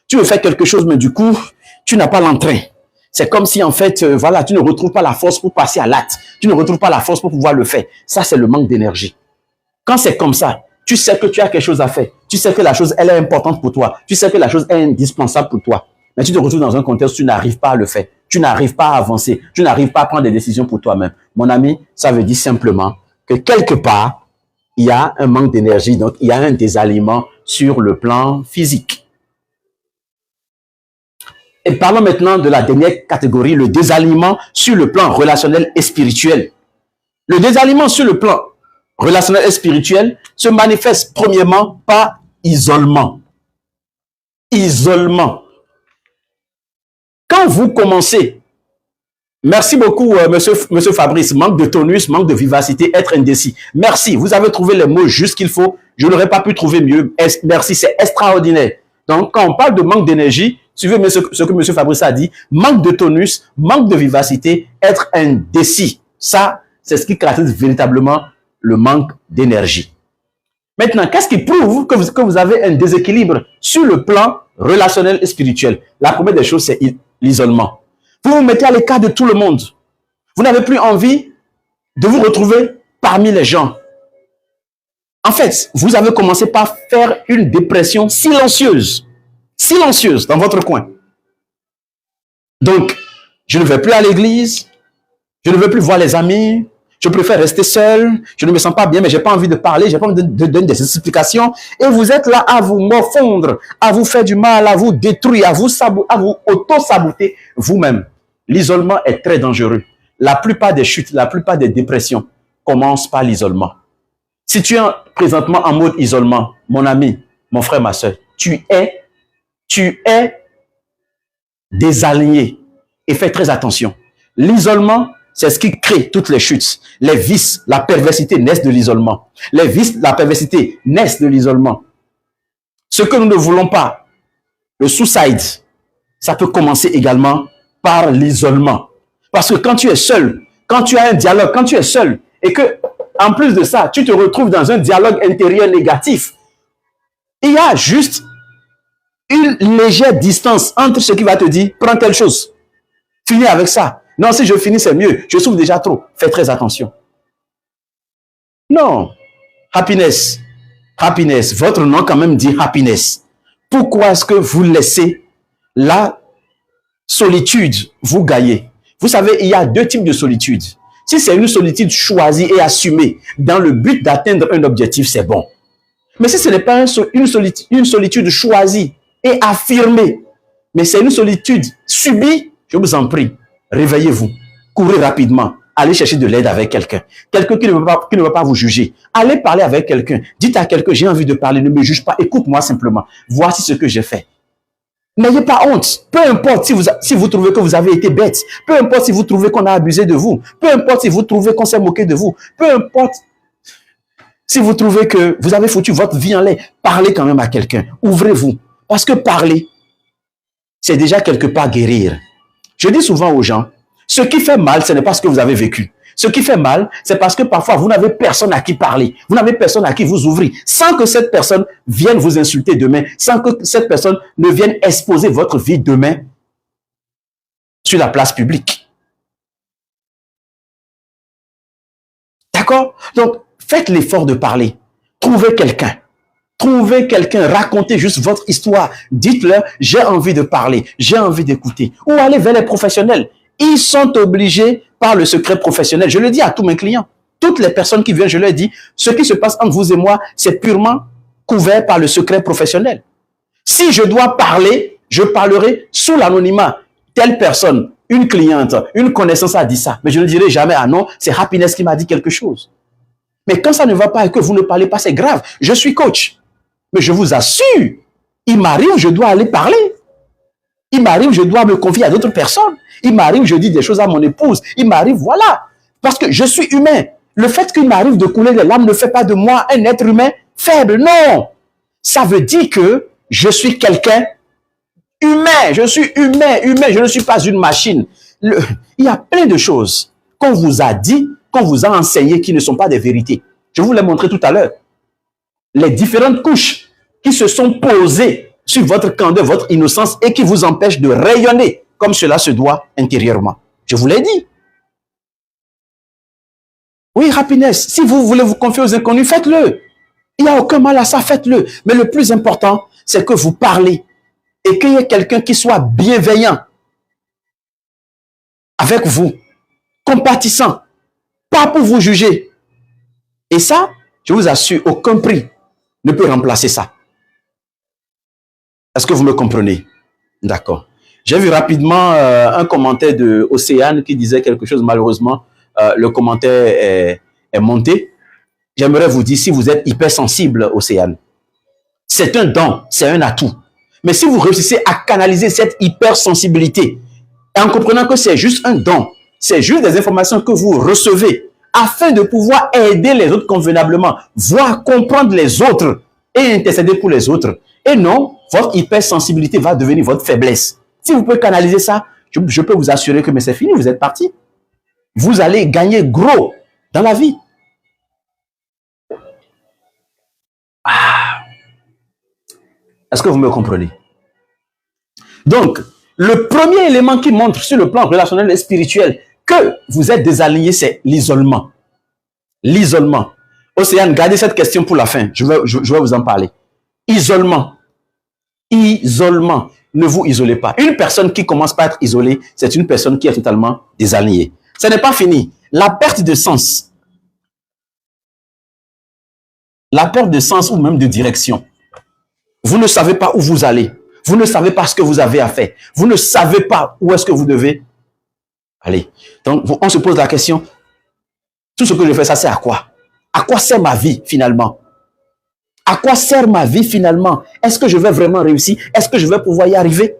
Tu veux faire quelque chose, mais du coup, tu n'as pas l'entrain. C'est comme si, en fait, voilà, tu ne retrouves pas la force pour passer à l'acte. Tu ne retrouves pas la force pour pouvoir le faire. Ça, c'est le manque d'énergie. Quand c'est comme ça, tu sais que tu as quelque chose à faire. Tu sais que la chose, elle est importante pour toi. Tu sais que la chose est indispensable pour toi. Mais tu te retrouves dans un contexte où tu n'arrives pas à le faire. Tu n'arrives pas à avancer. Tu n'arrives pas à prendre des décisions pour toi-même. Mon ami, ça veut dire simplement que quelque part, il y a un manque d'énergie. Donc, il y a un désalignement sur le plan physique. Et parlons maintenant de la dernière catégorie, le désalignement sur le plan relationnel et spirituel. Le désalignement sur le plan relationnel et spirituel se manifeste premièrement par isolement. Isolement. Quand vous commencez, merci beaucoup monsieur Fabrice, manque de tonus, manque de vivacité, être indécis. Merci, vous avez trouvé les mots juste qu'il faut. Je n'aurais pas pu trouver mieux. Merci, c'est extraordinaire. Donc, quand on parle de manque d'énergie, suivez ce que M. Fabrice a dit, manque de tonus, manque de vivacité, être indécis. Ça, c'est ce qui caractérise véritablement le manque d'énergie. Maintenant, qu'est-ce qui prouve que vous avez un déséquilibre sur le plan relationnel et spirituel? La première des choses, c'est l'isolement. Vous vous mettez à l'écart de tout le monde. Vous n'avez plus envie de vous retrouver parmi les gens. En fait, vous avez commencé par faire une dépression silencieuse. Silencieuse dans votre coin. Donc, je ne vais plus à l'église. Je ne veux plus voir les amis. Je préfère rester seul. Je ne me sens pas bien, mais je n'ai pas envie de parler. Je n'ai pas envie de donner des explications. Et vous êtes là à vous morfondre, à vous faire du mal, à vous détruire, à vous auto-saboter vous-même. L'isolement est très dangereux. La plupart des chutes, la plupart des dépressions commencent par l'isolement. Si tu es présentement en mode isolement, mon ami, mon frère, ma soeur, tu es désaligné. Et fais très attention. L'isolement, c'est ce qui crée toutes les chutes. Les vices, la perversité naissent de l'isolement. Les vices, la perversité naissent de l'isolement. Ce que nous ne voulons pas, le suicide, ça peut commencer également par l'isolement. Parce que quand tu es seul, quand tu as un dialogue, quand tu es seul, et que, en plus de ça, tu te retrouves dans un dialogue intérieur négatif, il y a juste une légère distance entre ce qui va te dire, prends telle chose, finis avec ça. Non, si je finis, c'est mieux. Je souffre déjà trop. Fais très attention. Non. Happiness. Happiness. Votre nom quand même dit happiness. Pourquoi est-ce que vous laissez la solitude vous gagner? Vous savez, il y a deux types de solitude. Si c'est une solitude choisie et assumée dans le but d'atteindre un objectif, c'est bon. Mais si ce n'est pas une solitude choisie et affirmée, mais c'est une solitude subie, je vous en prie, réveillez-vous, courez rapidement, allez chercher de l'aide avec quelqu'un. Quelqu'un qui ne va pas vous juger. Allez parler avec quelqu'un. Dites à quelqu'un, j'ai envie de parler, ne me juge pas, écoute-moi simplement. Voici ce que j'ai fait. N'ayez pas honte. Peu importe si vous trouvez que vous avez été bête. Peu importe si vous trouvez qu'on a abusé de vous. Peu importe si vous trouvez qu'on s'est moqué de vous. Peu importe si vous trouvez que vous avez foutu votre vie en l'air. Parlez quand même à quelqu'un. Ouvrez-vous. Parce que parler, c'est déjà quelque part guérir. Je dis souvent aux gens, ce qui fait mal, ce n'est pas ce que vous avez vécu. Ce qui fait mal, c'est parce que parfois, vous n'avez personne à qui parler. Vous n'avez personne à qui vous ouvrir. Sans que cette personne vienne vous insulter demain. Sans que cette personne ne vienne exposer votre vie demain sur la place publique. D'accord? Donc, faites l'effort de parler. Trouvez quelqu'un. Trouvez quelqu'un, racontez juste votre histoire. Dites-leur, j'ai envie de parler, j'ai envie d'écouter. Ou allez vers les professionnels. Ils sont obligés par le secret professionnel. Je le dis à tous mes clients. Toutes les personnes qui viennent, je leur dis, ce qui se passe entre vous et moi, c'est purement couvert par le secret professionnel. Si je dois parler, je parlerai sous l'anonymat. Telle personne, une cliente, une connaissance a dit ça. Mais je ne dirai jamais, ah non, c'est Happiness qui m'a dit quelque chose. Mais quand ça ne va pas et que vous ne parlez pas, c'est grave. Je suis coach. Mais je vous assure, il m'arrive, je dois aller parler. Il m'arrive, je dois me confier à d'autres personnes. Il m'arrive, je dis des choses à mon épouse. Il m'arrive, voilà. Parce que je suis humain. Le fait qu'il m'arrive de couler les larmes ne fait pas de moi un être humain faible. Non. Ça veut dire que je suis quelqu'un humain. Je suis humain. Je ne suis pas une machine. Il y a plein de choses qu'on vous a dit, qu'on vous a enseigné qui ne sont pas des vérités. Je vous l'ai montré tout à l'heure. Les différentes couches qui se sont posées sur votre candeur, votre innocence et qui vous empêchent de rayonner comme cela se doit intérieurement. Je vous l'ai dit. Oui, happiness, si vous voulez vous confier aux inconnus, faites-le. Il n'y a aucun mal à ça, faites-le. Mais le plus important, c'est que vous parlez et qu'il y ait quelqu'un qui soit bienveillant avec vous, compatissant, pas pour vous juger. Et ça, je vous assure, aucun prix ne peut remplacer ça. Est-ce que vous me comprenez? D'accord. J'ai vu rapidement un commentaire de Océane qui disait quelque chose. Malheureusement, le commentaire est monté. J'aimerais vous dire, si vous êtes hypersensible, Océane, c'est un don, c'est un atout. Mais si vous réussissez à canaliser cette hypersensibilité, et en comprenant que c'est juste un don, c'est juste des informations que vous recevez, afin de pouvoir aider les autres convenablement, voire comprendre les autres et intercéder pour les autres. Et non, votre hypersensibilité va devenir votre faiblesse. Si vous pouvez canaliser ça, je peux vous assurer que c'est fini, vous êtes parti. Vous allez gagner gros dans la vie. Est-ce que vous me comprenez? Donc, le premier élément qui montre sur le plan relationnel et spirituel que vous êtes désaligné, c'est l'isolement. L'isolement. Océane, gardez cette question pour la fin. Je vais vous en parler. Isolement. Isolement. Ne vous isolez pas. Une personne qui commence par être isolée, c'est une personne qui est totalement désalignée. Ce n'est pas fini. La perte de sens. La perte de sens ou même de direction. Vous ne savez pas où vous allez. Vous ne savez pas ce que vous avez à faire. Vous ne savez pas où est-ce que vous devez aller. Donc, on se pose la question, tout ce que je fais, ça sert à quoi? À quoi sert ma vie finalement? À quoi sert ma vie finalement? Est-ce que je vais vraiment réussir? Est-ce que je vais pouvoir y arriver?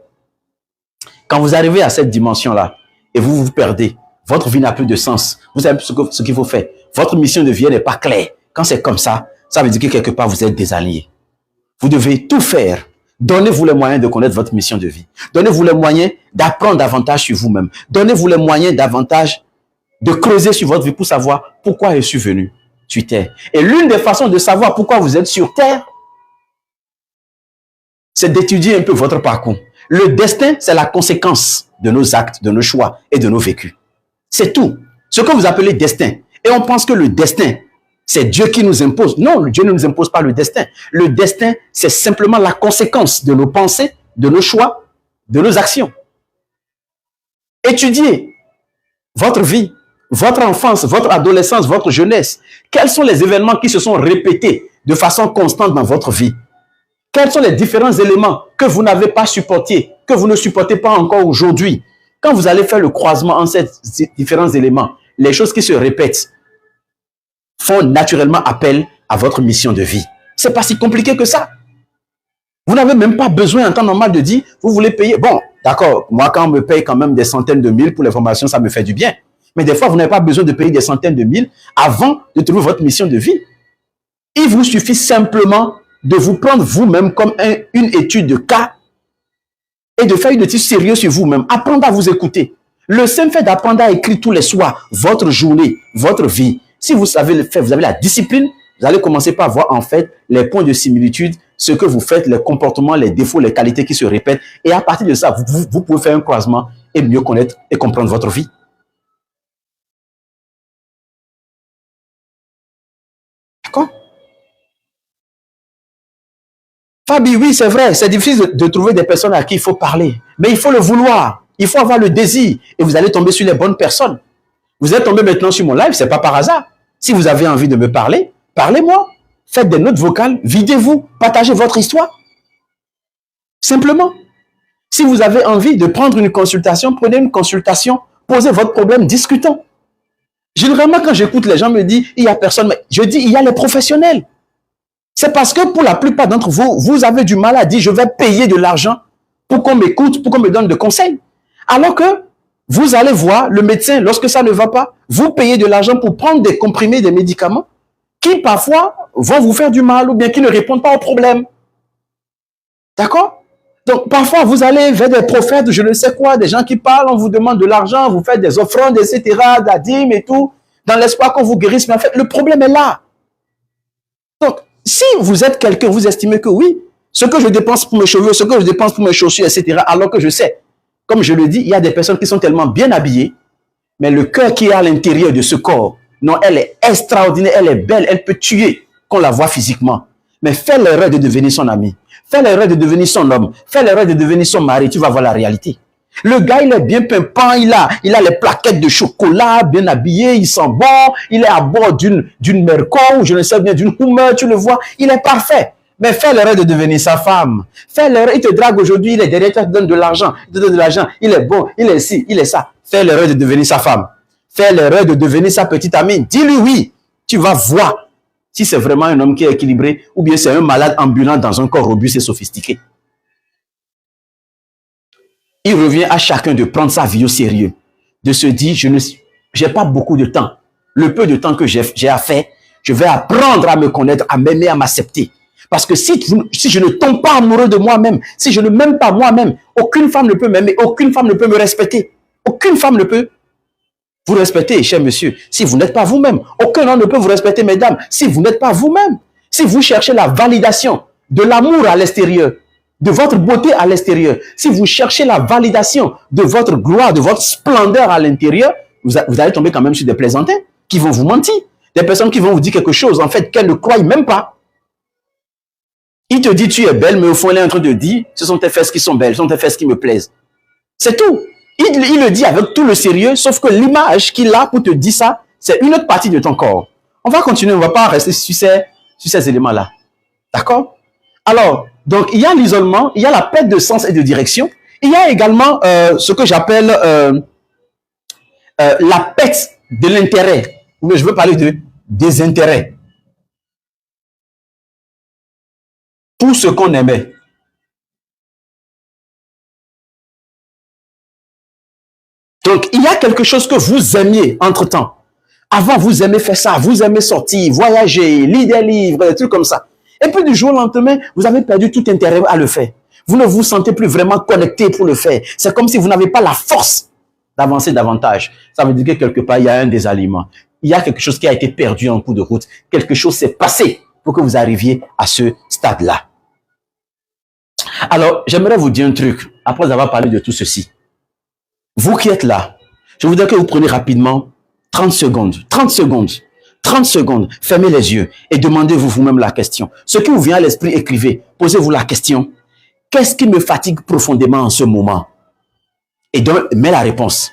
Quand vous arrivez à cette dimension-là et vous vous perdez, votre vie n'a plus de sens. Vous savez ce qu'il faut faire. Votre mission de vie n'est pas claire. Quand c'est comme ça, ça veut dire que quelque part vous êtes désaligné. Vous devez tout faire. Donnez-vous les moyens de connaître votre mission de vie. Donnez-vous les moyens d'apprendre davantage sur vous-même. Donnez-vous les moyens davantage de creuser sur votre vie pour savoir pourquoi je suis venu sur Terre. Et l'une des façons de savoir pourquoi vous êtes sur Terre, c'est d'étudier un peu votre parcours. Le destin, c'est la conséquence de nos actes, de nos choix et de nos vécus. C'est tout. Ce que vous appelez destin. Et on pense que le destin, c'est Dieu qui nous impose. Non, Dieu ne nous impose pas le destin. Le destin, c'est simplement la conséquence de nos pensées, de nos choix, de nos actions. Étudiez votre vie, votre enfance, votre adolescence, votre jeunesse. Quels sont les événements qui se sont répétés de façon constante dans votre vie? Quels sont les différents éléments que vous n'avez pas supportés, que vous ne supportez pas encore aujourd'hui? Quand vous allez faire le croisement entre ces différents éléments, les choses qui se répètent font naturellement appel à votre mission de vie. C'est pas si compliqué que ça. Vous n'avez même pas besoin en temps normal de dire, vous voulez payer. Bon, d'accord, moi quand on me paye quand même des centaines de mille pour les formations, ça me fait du bien. Mais des fois, vous n'avez pas besoin de payer des centaines de mille avant de trouver votre mission de vie. Il vous suffit simplement de vous prendre vous-même comme une étude de cas et de faire une étude sérieuse sur vous-même. Apprendre à vous écouter. Le simple fait d'apprendre à écrire tous les soirs votre journée, votre vie. Si vous savez le faire, vous avez la discipline, vous allez commencer par voir en fait les points de similitude, ce que vous faites, les comportements, les défauts, les qualités qui se répètent. Et à partir de ça, vous pouvez faire un croisement et mieux connaître et comprendre votre vie. D'accord? Fabi, oui, c'est vrai, c'est difficile de trouver des personnes à qui il faut parler. Mais il faut le vouloir, il faut avoir le désir. Et vous allez tomber sur les bonnes personnes. Vous êtes tombé maintenant sur mon live, ce n'est pas par hasard. Si vous avez envie de me parler, parlez-moi. Faites des notes vocales, videz-vous, partagez votre histoire. Simplement. Si vous avez envie de prendre une consultation, prenez une consultation, posez votre problème, discutons. Généralement, quand j'écoute, les gens me disent, il n'y a personne. Mais je dis, il y a les professionnels. C'est parce que pour la plupart d'entre vous, vous avez du mal à dire, je vais payer de l'argent pour qu'on m'écoute, pour qu'on me donne des conseils. Alors que Vous allez voir le médecin lorsque ça ne va pas. Vous payez de l'argent pour prendre des comprimés, des médicaments qui parfois vont vous faire du mal ou bien qui ne répondent pas au problème. D'accord? Donc parfois vous allez vers des prophètes, je ne sais quoi, des gens qui parlent, on vous demande de l'argent, vous faites des offrandes, etc., d'adim et tout, dans l'espoir qu'on vous guérisse. Mais en fait, le problème est là. Donc, si vous êtes quelqu'un, vous estimez que oui, ce que je dépense pour mes cheveux, ce que je dépense pour mes chaussures, etc., alors que je sais, comme je le dis, il y a des personnes qui sont tellement bien habillées, mais le cœur qui est à l'intérieur de ce corps, non, elle est extraordinaire, elle est belle, elle peut tuer qu'on la voit physiquement. Mais fais l'erreur de devenir son ami. Fais l'erreur de devenir son homme. Fais l'erreur de devenir son mari. Tu vas voir la réalité. Le gars, il est bien pimpant, il a les plaquettes de chocolat, bien habillé, il sent bon, il est à bord d'une Merco, ou je ne sais bien, d'une Hummer, tu le vois, il est parfait. Mais fais l'erreur de devenir sa femme. Fais l'erreur, il te drague aujourd'hui, il est derrière toi, il te donne de l'argent, il est bon, il est ci, il est ça. Fais l'erreur de devenir sa femme. Fais l'erreur de devenir sa petite amie. Dis-lui oui, tu vas voir si c'est vraiment un homme qui est équilibré ou bien c'est un malade ambulant dans un corps robuste et sophistiqué. Il revient à chacun de prendre sa vie au sérieux, de se dire, je n'ai pas beaucoup de temps. Le peu de temps que j'ai à faire, je vais apprendre à me connaître, à m'aimer, à m'accepter. Parce que si je ne tombe pas amoureux de moi-même, si je ne m'aime pas moi-même, aucune femme ne peut m'aimer, aucune femme ne peut me respecter. Aucune femme ne peut vous respecter, cher monsieur, si vous n'êtes pas vous-même. Aucun homme ne peut vous respecter, mesdames, si vous n'êtes pas vous-même. Si vous cherchez la validation de l'amour à l'extérieur, de votre beauté à l'extérieur, si vous cherchez la validation de votre gloire, de votre splendeur à l'intérieur, vous allez tomber quand même sur des plaisantins qui vont vous mentir. Des personnes qui vont vous dire quelque chose, en fait, qu'elles ne croient même pas. Il te dit, tu es belle, mais au fond, elle est en train de dire, ce sont tes fesses qui sont belles, ce sont tes fesses qui me plaisent. C'est tout. Il le dit avec tout le sérieux, sauf que l'image qu'il a pour te dire ça, c'est une autre partie de ton corps. On va continuer, on ne va pas rester sur ces éléments-là. D'accord? Alors, donc, il y a l'isolement, il y a la perte de sens et de direction. Il y a également ce que j'appelle la perte de l'intérêt. Mais je veux parler de désintérêt. Pour ce qu'on aimait. Donc, il y a quelque chose que vous aimiez entre-temps. Avant, vous aimez faire ça, vous aimez sortir, voyager, lire des livres, des trucs comme ça. Et puis, du jour au lendemain, vous avez perdu tout intérêt à le faire. Vous ne vous sentez plus vraiment connecté pour le faire. C'est comme si vous n'avez pas la force d'avancer davantage. Ça veut dire que quelque part, il y a un désalignement. Il y a quelque chose qui a été perdu en cours de route. Quelque chose s'est passé pour que vous arriviez à ce stade-là. Alors, j'aimerais vous dire un truc, après avoir parlé de tout ceci. Vous qui êtes là, je voudrais que vous preniez rapidement 30 secondes, 30 secondes, 30 secondes, fermez les yeux et demandez-vous vous-même la question. Ce qui vous vient à l'esprit, écrivez, posez-vous la question. Qu'est-ce qui me fatigue profondément en ce moment? Et donc, mets la réponse.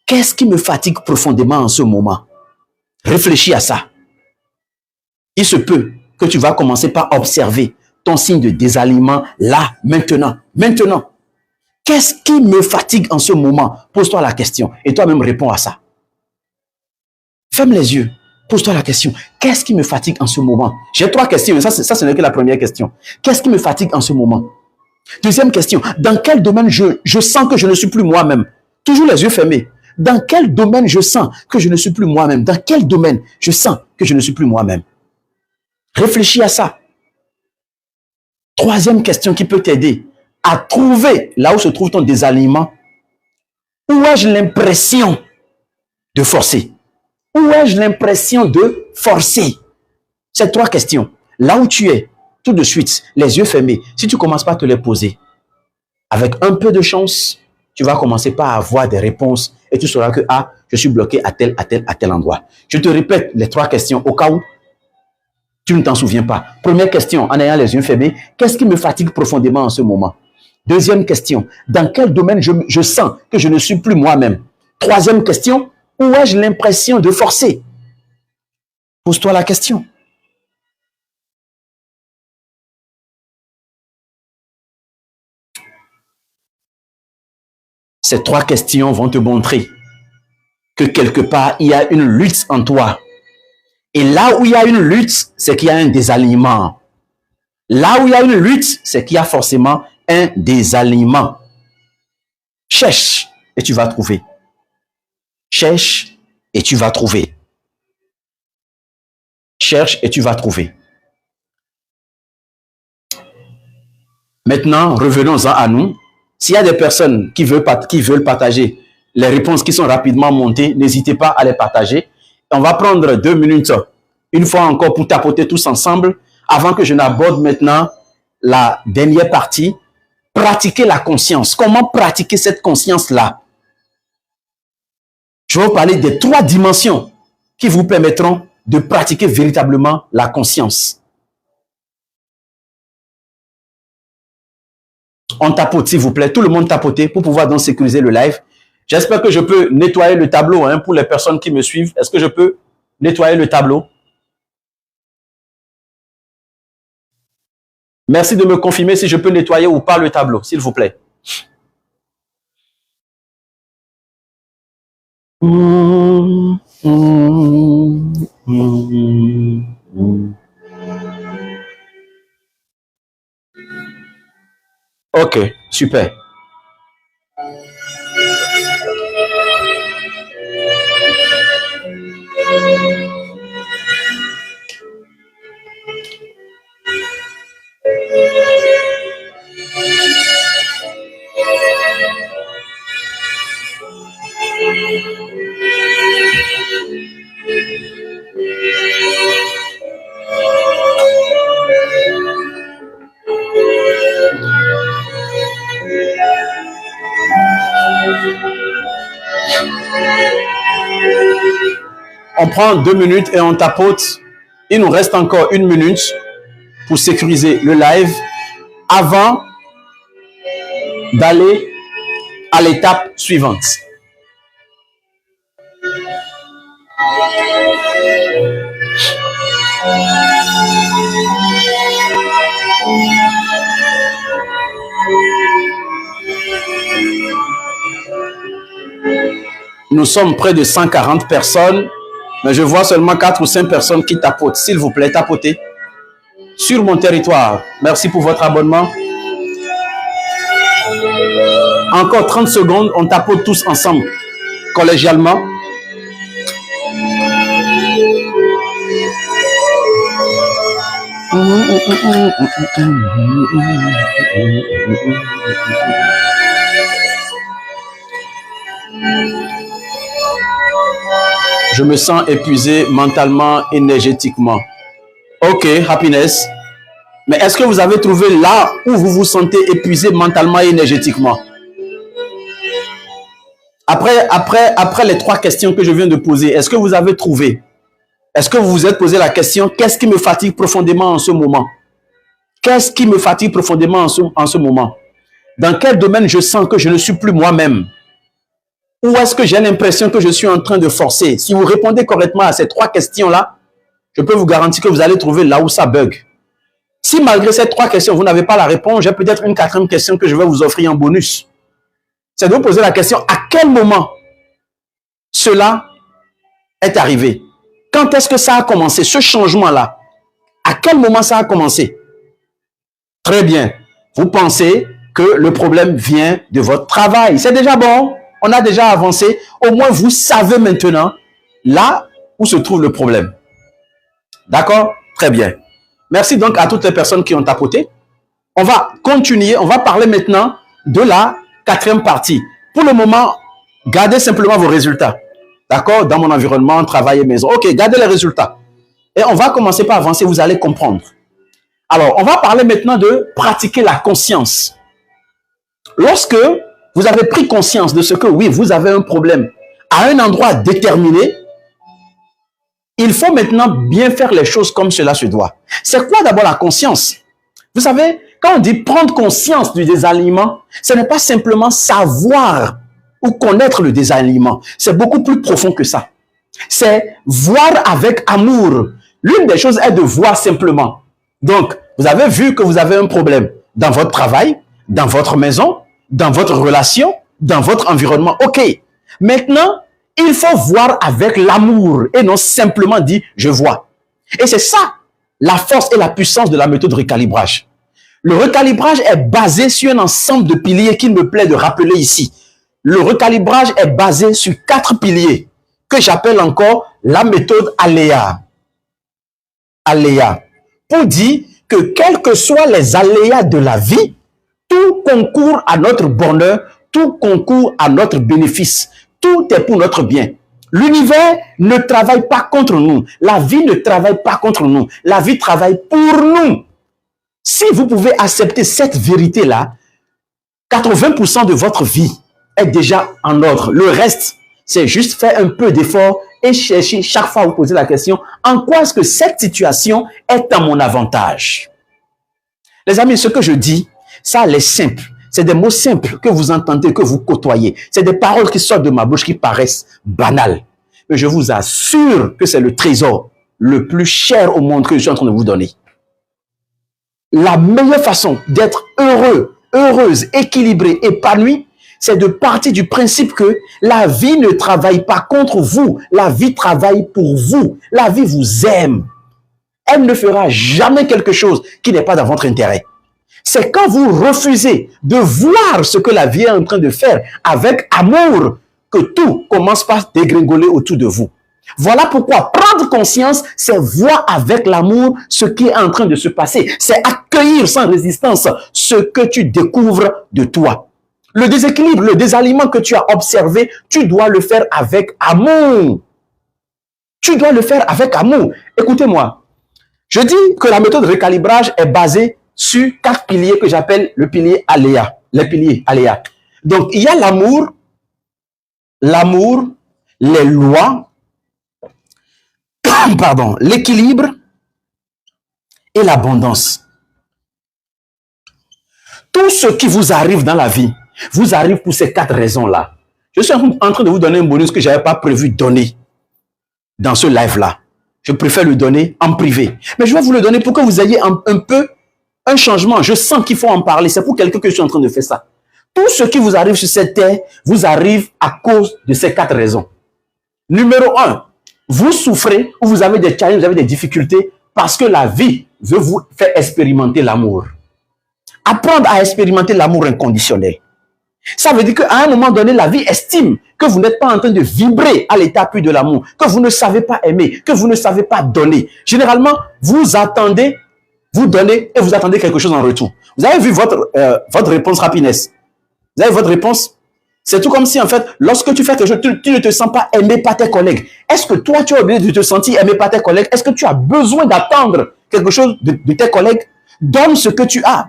Qu'est-ce qui me fatigue profondément en ce moment? Réfléchis à ça. Il se peut que tu vas commencer par observer ton signe de désalignement là, maintenant. Maintenant. Qu'est-ce qui me fatigue en ce moment? Pose-toi la question et toi-même réponds à ça. Ferme les yeux. Pose-toi la question. Qu'est-ce qui me fatigue en ce moment? J'ai 3 questions, mais ça ce n'est que la première question. Qu'est-ce qui me fatigue en ce moment? Deuxième question. Dans quel domaine je sens que je ne suis plus moi-même? Toujours les yeux fermés. Dans quel domaine je sens que je ne suis plus moi-même? Dans quel domaine je sens que je ne suis plus moi-même? Réfléchis à ça. Troisième question qui peut t'aider à trouver là où se trouve ton désalignement. Où ai-je l'impression de forcer? Où ai-je l'impression de forcer? Ces 3 questions. Là où tu es, tout de suite, les yeux fermés, si tu ne commences pas à te les poser, avec un peu de chance, tu vas commencer par avoir des réponses et tu sauras que, ah, je suis bloqué à tel endroit. Je te répète les 3 questions au cas où tu ne t'en souviens pas. Première question, en ayant les yeux fermés, qu'est-ce qui me fatigue profondément en ce moment? Deuxième question, dans quel domaine je sens que je ne suis plus moi-même? Troisième question, où ai-je l'impression de forcer? Pose-toi la question. Ces 3 questions vont te montrer que quelque part, il y a une lutte en toi. Et là où il y a une lutte, c'est qu'il y a un désalignement. Là où il y a une lutte, c'est qu'il y a forcément un désalignement. Cherche et tu vas trouver. Cherche et tu vas trouver. Cherche et tu vas trouver. Maintenant, revenons-en à nous. S'il y a des personnes qui veulent partager les réponses qui sont rapidement montées, n'hésitez pas à les partager. On va prendre 2 minutes, une fois encore, pour tapoter tous ensemble, avant que je n'aborde maintenant la dernière partie. Pratiquer la conscience. Comment pratiquer cette conscience-là? Je vais vous parler des 3 dimensions qui vous permettront de pratiquer véritablement la conscience. On tapote, s'il vous plaît. Tout le monde tapoter pour pouvoir donc sécuriser le live. J'espère que je peux nettoyer le tableau pour les personnes qui me suivent. Est-ce que je peux nettoyer le tableau? Merci de me confirmer si je peux nettoyer ou pas le tableau, s'il vous plaît. Ok, super. On prend 2 minutes et on tapote. Il nous reste encore 1 minute pour sécuriser le live avant d'aller à l'étape suivante. Nous sommes près de 140 personnes, mais je vois seulement 4 ou 5 personnes qui tapotent. S'il vous plaît, tapotez. Sur mon territoire. Merci pour votre abonnement. Encore 30 secondes, on tapote tous ensemble, collégialement. Je me sens épuisé mentalement, énergétiquement. Ok, happiness. Mais est-ce que vous avez trouvé là où vous vous sentez épuisé mentalement et énergétiquement? Après les 3 questions que je viens de poser, est-ce que vous avez trouvé? Est-ce que vous vous êtes posé la question, qu'est-ce qui me fatigue profondément en ce moment? Qu'est-ce qui me fatigue profondément en ce moment? Dans quel domaine je sens que je ne suis plus moi-même? Ou est-ce que j'ai l'impression que je suis en train de forcer? Si vous répondez correctement à ces 3 questions-là, je peux vous garantir que vous allez trouver là où ça bug. Si malgré ces 3 questions, vous n'avez pas la réponse, j'ai peut-être une 4e question que je vais vous offrir en bonus. C'est de vous poser la question, à quel moment cela est arrivé? Quand est-ce que ça a commencé, ce changement-là? À quel moment ça a commencé? Très bien. Vous pensez que le problème vient de votre travail. C'est déjà bon. On a déjà avancé. Au moins, vous savez maintenant là où se trouve le problème. D'accord? Très bien. Merci donc à toutes les personnes qui ont tapoté. On va continuer. On va parler maintenant de la 4e partie. Pour le moment, gardez simplement vos résultats. D'accord? Dans mon environnement, travail et maison. Ok, gardez les résultats. Et on va commencer par avancer. Vous allez comprendre. Alors, on va parler maintenant de pratiquer la conscience. Lorsque vous avez pris conscience de ce que, oui, vous avez un problème à un endroit déterminé, il faut maintenant bien faire les choses comme cela se doit. C'est quoi d'abord la conscience? Vous savez, quand on dit prendre conscience du désalignement, ce n'est pas simplement savoir ou connaître le désalignement. C'est beaucoup plus profond que ça. C'est voir avec amour. L'une des choses est de voir simplement. Donc, vous avez vu que vous avez un problème dans votre travail, dans votre maison, dans votre relation, dans votre environnement. Ok. Maintenant, il faut voir avec l'amour et non simplement dire « je vois ». Et c'est ça, la force et la puissance de la méthode recalibrage. Le recalibrage est basé sur un ensemble de piliers qu'il me plaît de rappeler ici. le recalibrage est basé sur 4 piliers que j'appelle encore la méthode aléa. Aléa. Pour dire que quels que soient les aléas de la vie, tout concourt à notre bonheur, tout concourt à notre bénéfice. Tout est pour notre bien. L'univers ne travaille pas contre nous. La vie ne travaille pas contre nous. La vie travaille pour nous. Si vous pouvez accepter cette vérité-là, 80% de votre vie est déjà en ordre. Le reste, c'est juste faire un peu d'effort et chercher chaque fois vous poser la question, en quoi est-ce que cette situation est à mon avantage? Les amis, ce que je dis, ça l'est simple. C'est des mots simples que vous entendez, que vous côtoyez. C'est des paroles qui sortent de ma bouche qui paraissent banales. Mais je vous assure que c'est le trésor le plus cher au monde que je suis en train de vous donner. La meilleure façon d'être heureux, heureuse, équilibrée, épanouie, c'est de partir du principe que la vie ne travaille pas contre vous. La vie travaille pour vous. La vie vous aime. Elle ne fera jamais quelque chose qui n'est pas dans votre intérêt. C'est quand vous refusez de voir ce que la vie est en train de faire avec amour que tout commence par dégringoler autour de vous. Voilà pourquoi prendre conscience, c'est voir avec l'amour ce qui est en train de se passer. C'est accueillir sans résistance ce que tu découvres de toi. Le déséquilibre, le désalignement que tu as observé, tu dois le faire avec amour. Tu dois le faire avec amour. Écoutez-moi, je dis que la méthode de recalibrage est basée sur 4 piliers que j'appelle le pilier aléa. Les piliers aléa. Donc, il y a l'amour, les lois, pardon, l'équilibre et l'abondance. Tout ce qui vous arrive dans la vie vous arrive pour ces 4 raisons-là. Je suis en train de vous donner un bonus que je n'avais pas prévu donner dans ce live-là. Je préfère le donner en privé. Mais je vais vous le donner pour que vous ayez un peu un changement. Je sens qu'il faut en parler. C'est pour quelqu'un que je suis en train de faire ça. Tout ce qui vous arrive sur cette terre vous arrive à cause de ces 4 raisons. Numéro 1, vous souffrez ou vous avez des challenges, vous avez des difficultés parce que la vie veut vous faire expérimenter l'amour. Apprendre à expérimenter l'amour inconditionnel. Ça veut dire qu'à un moment donné, la vie estime que vous n'êtes pas en train de vibrer à l'état pur de l'amour, que vous ne savez pas aimer, que vous ne savez pas donner. Généralement, vous attendez, vous donnez et vous attendez quelque chose en retour. Vous avez vu votre réponse happiness. Vous avez votre réponse. C'est tout comme si, en fait, lorsque tu fais quelque chose, tu ne te sens pas aimé par tes collègues. Est-ce que toi, tu as oublié de te sentir aimé par tes collègues? Est-ce que tu as besoin d'attendre quelque chose de tes collègues? Donne ce que tu as.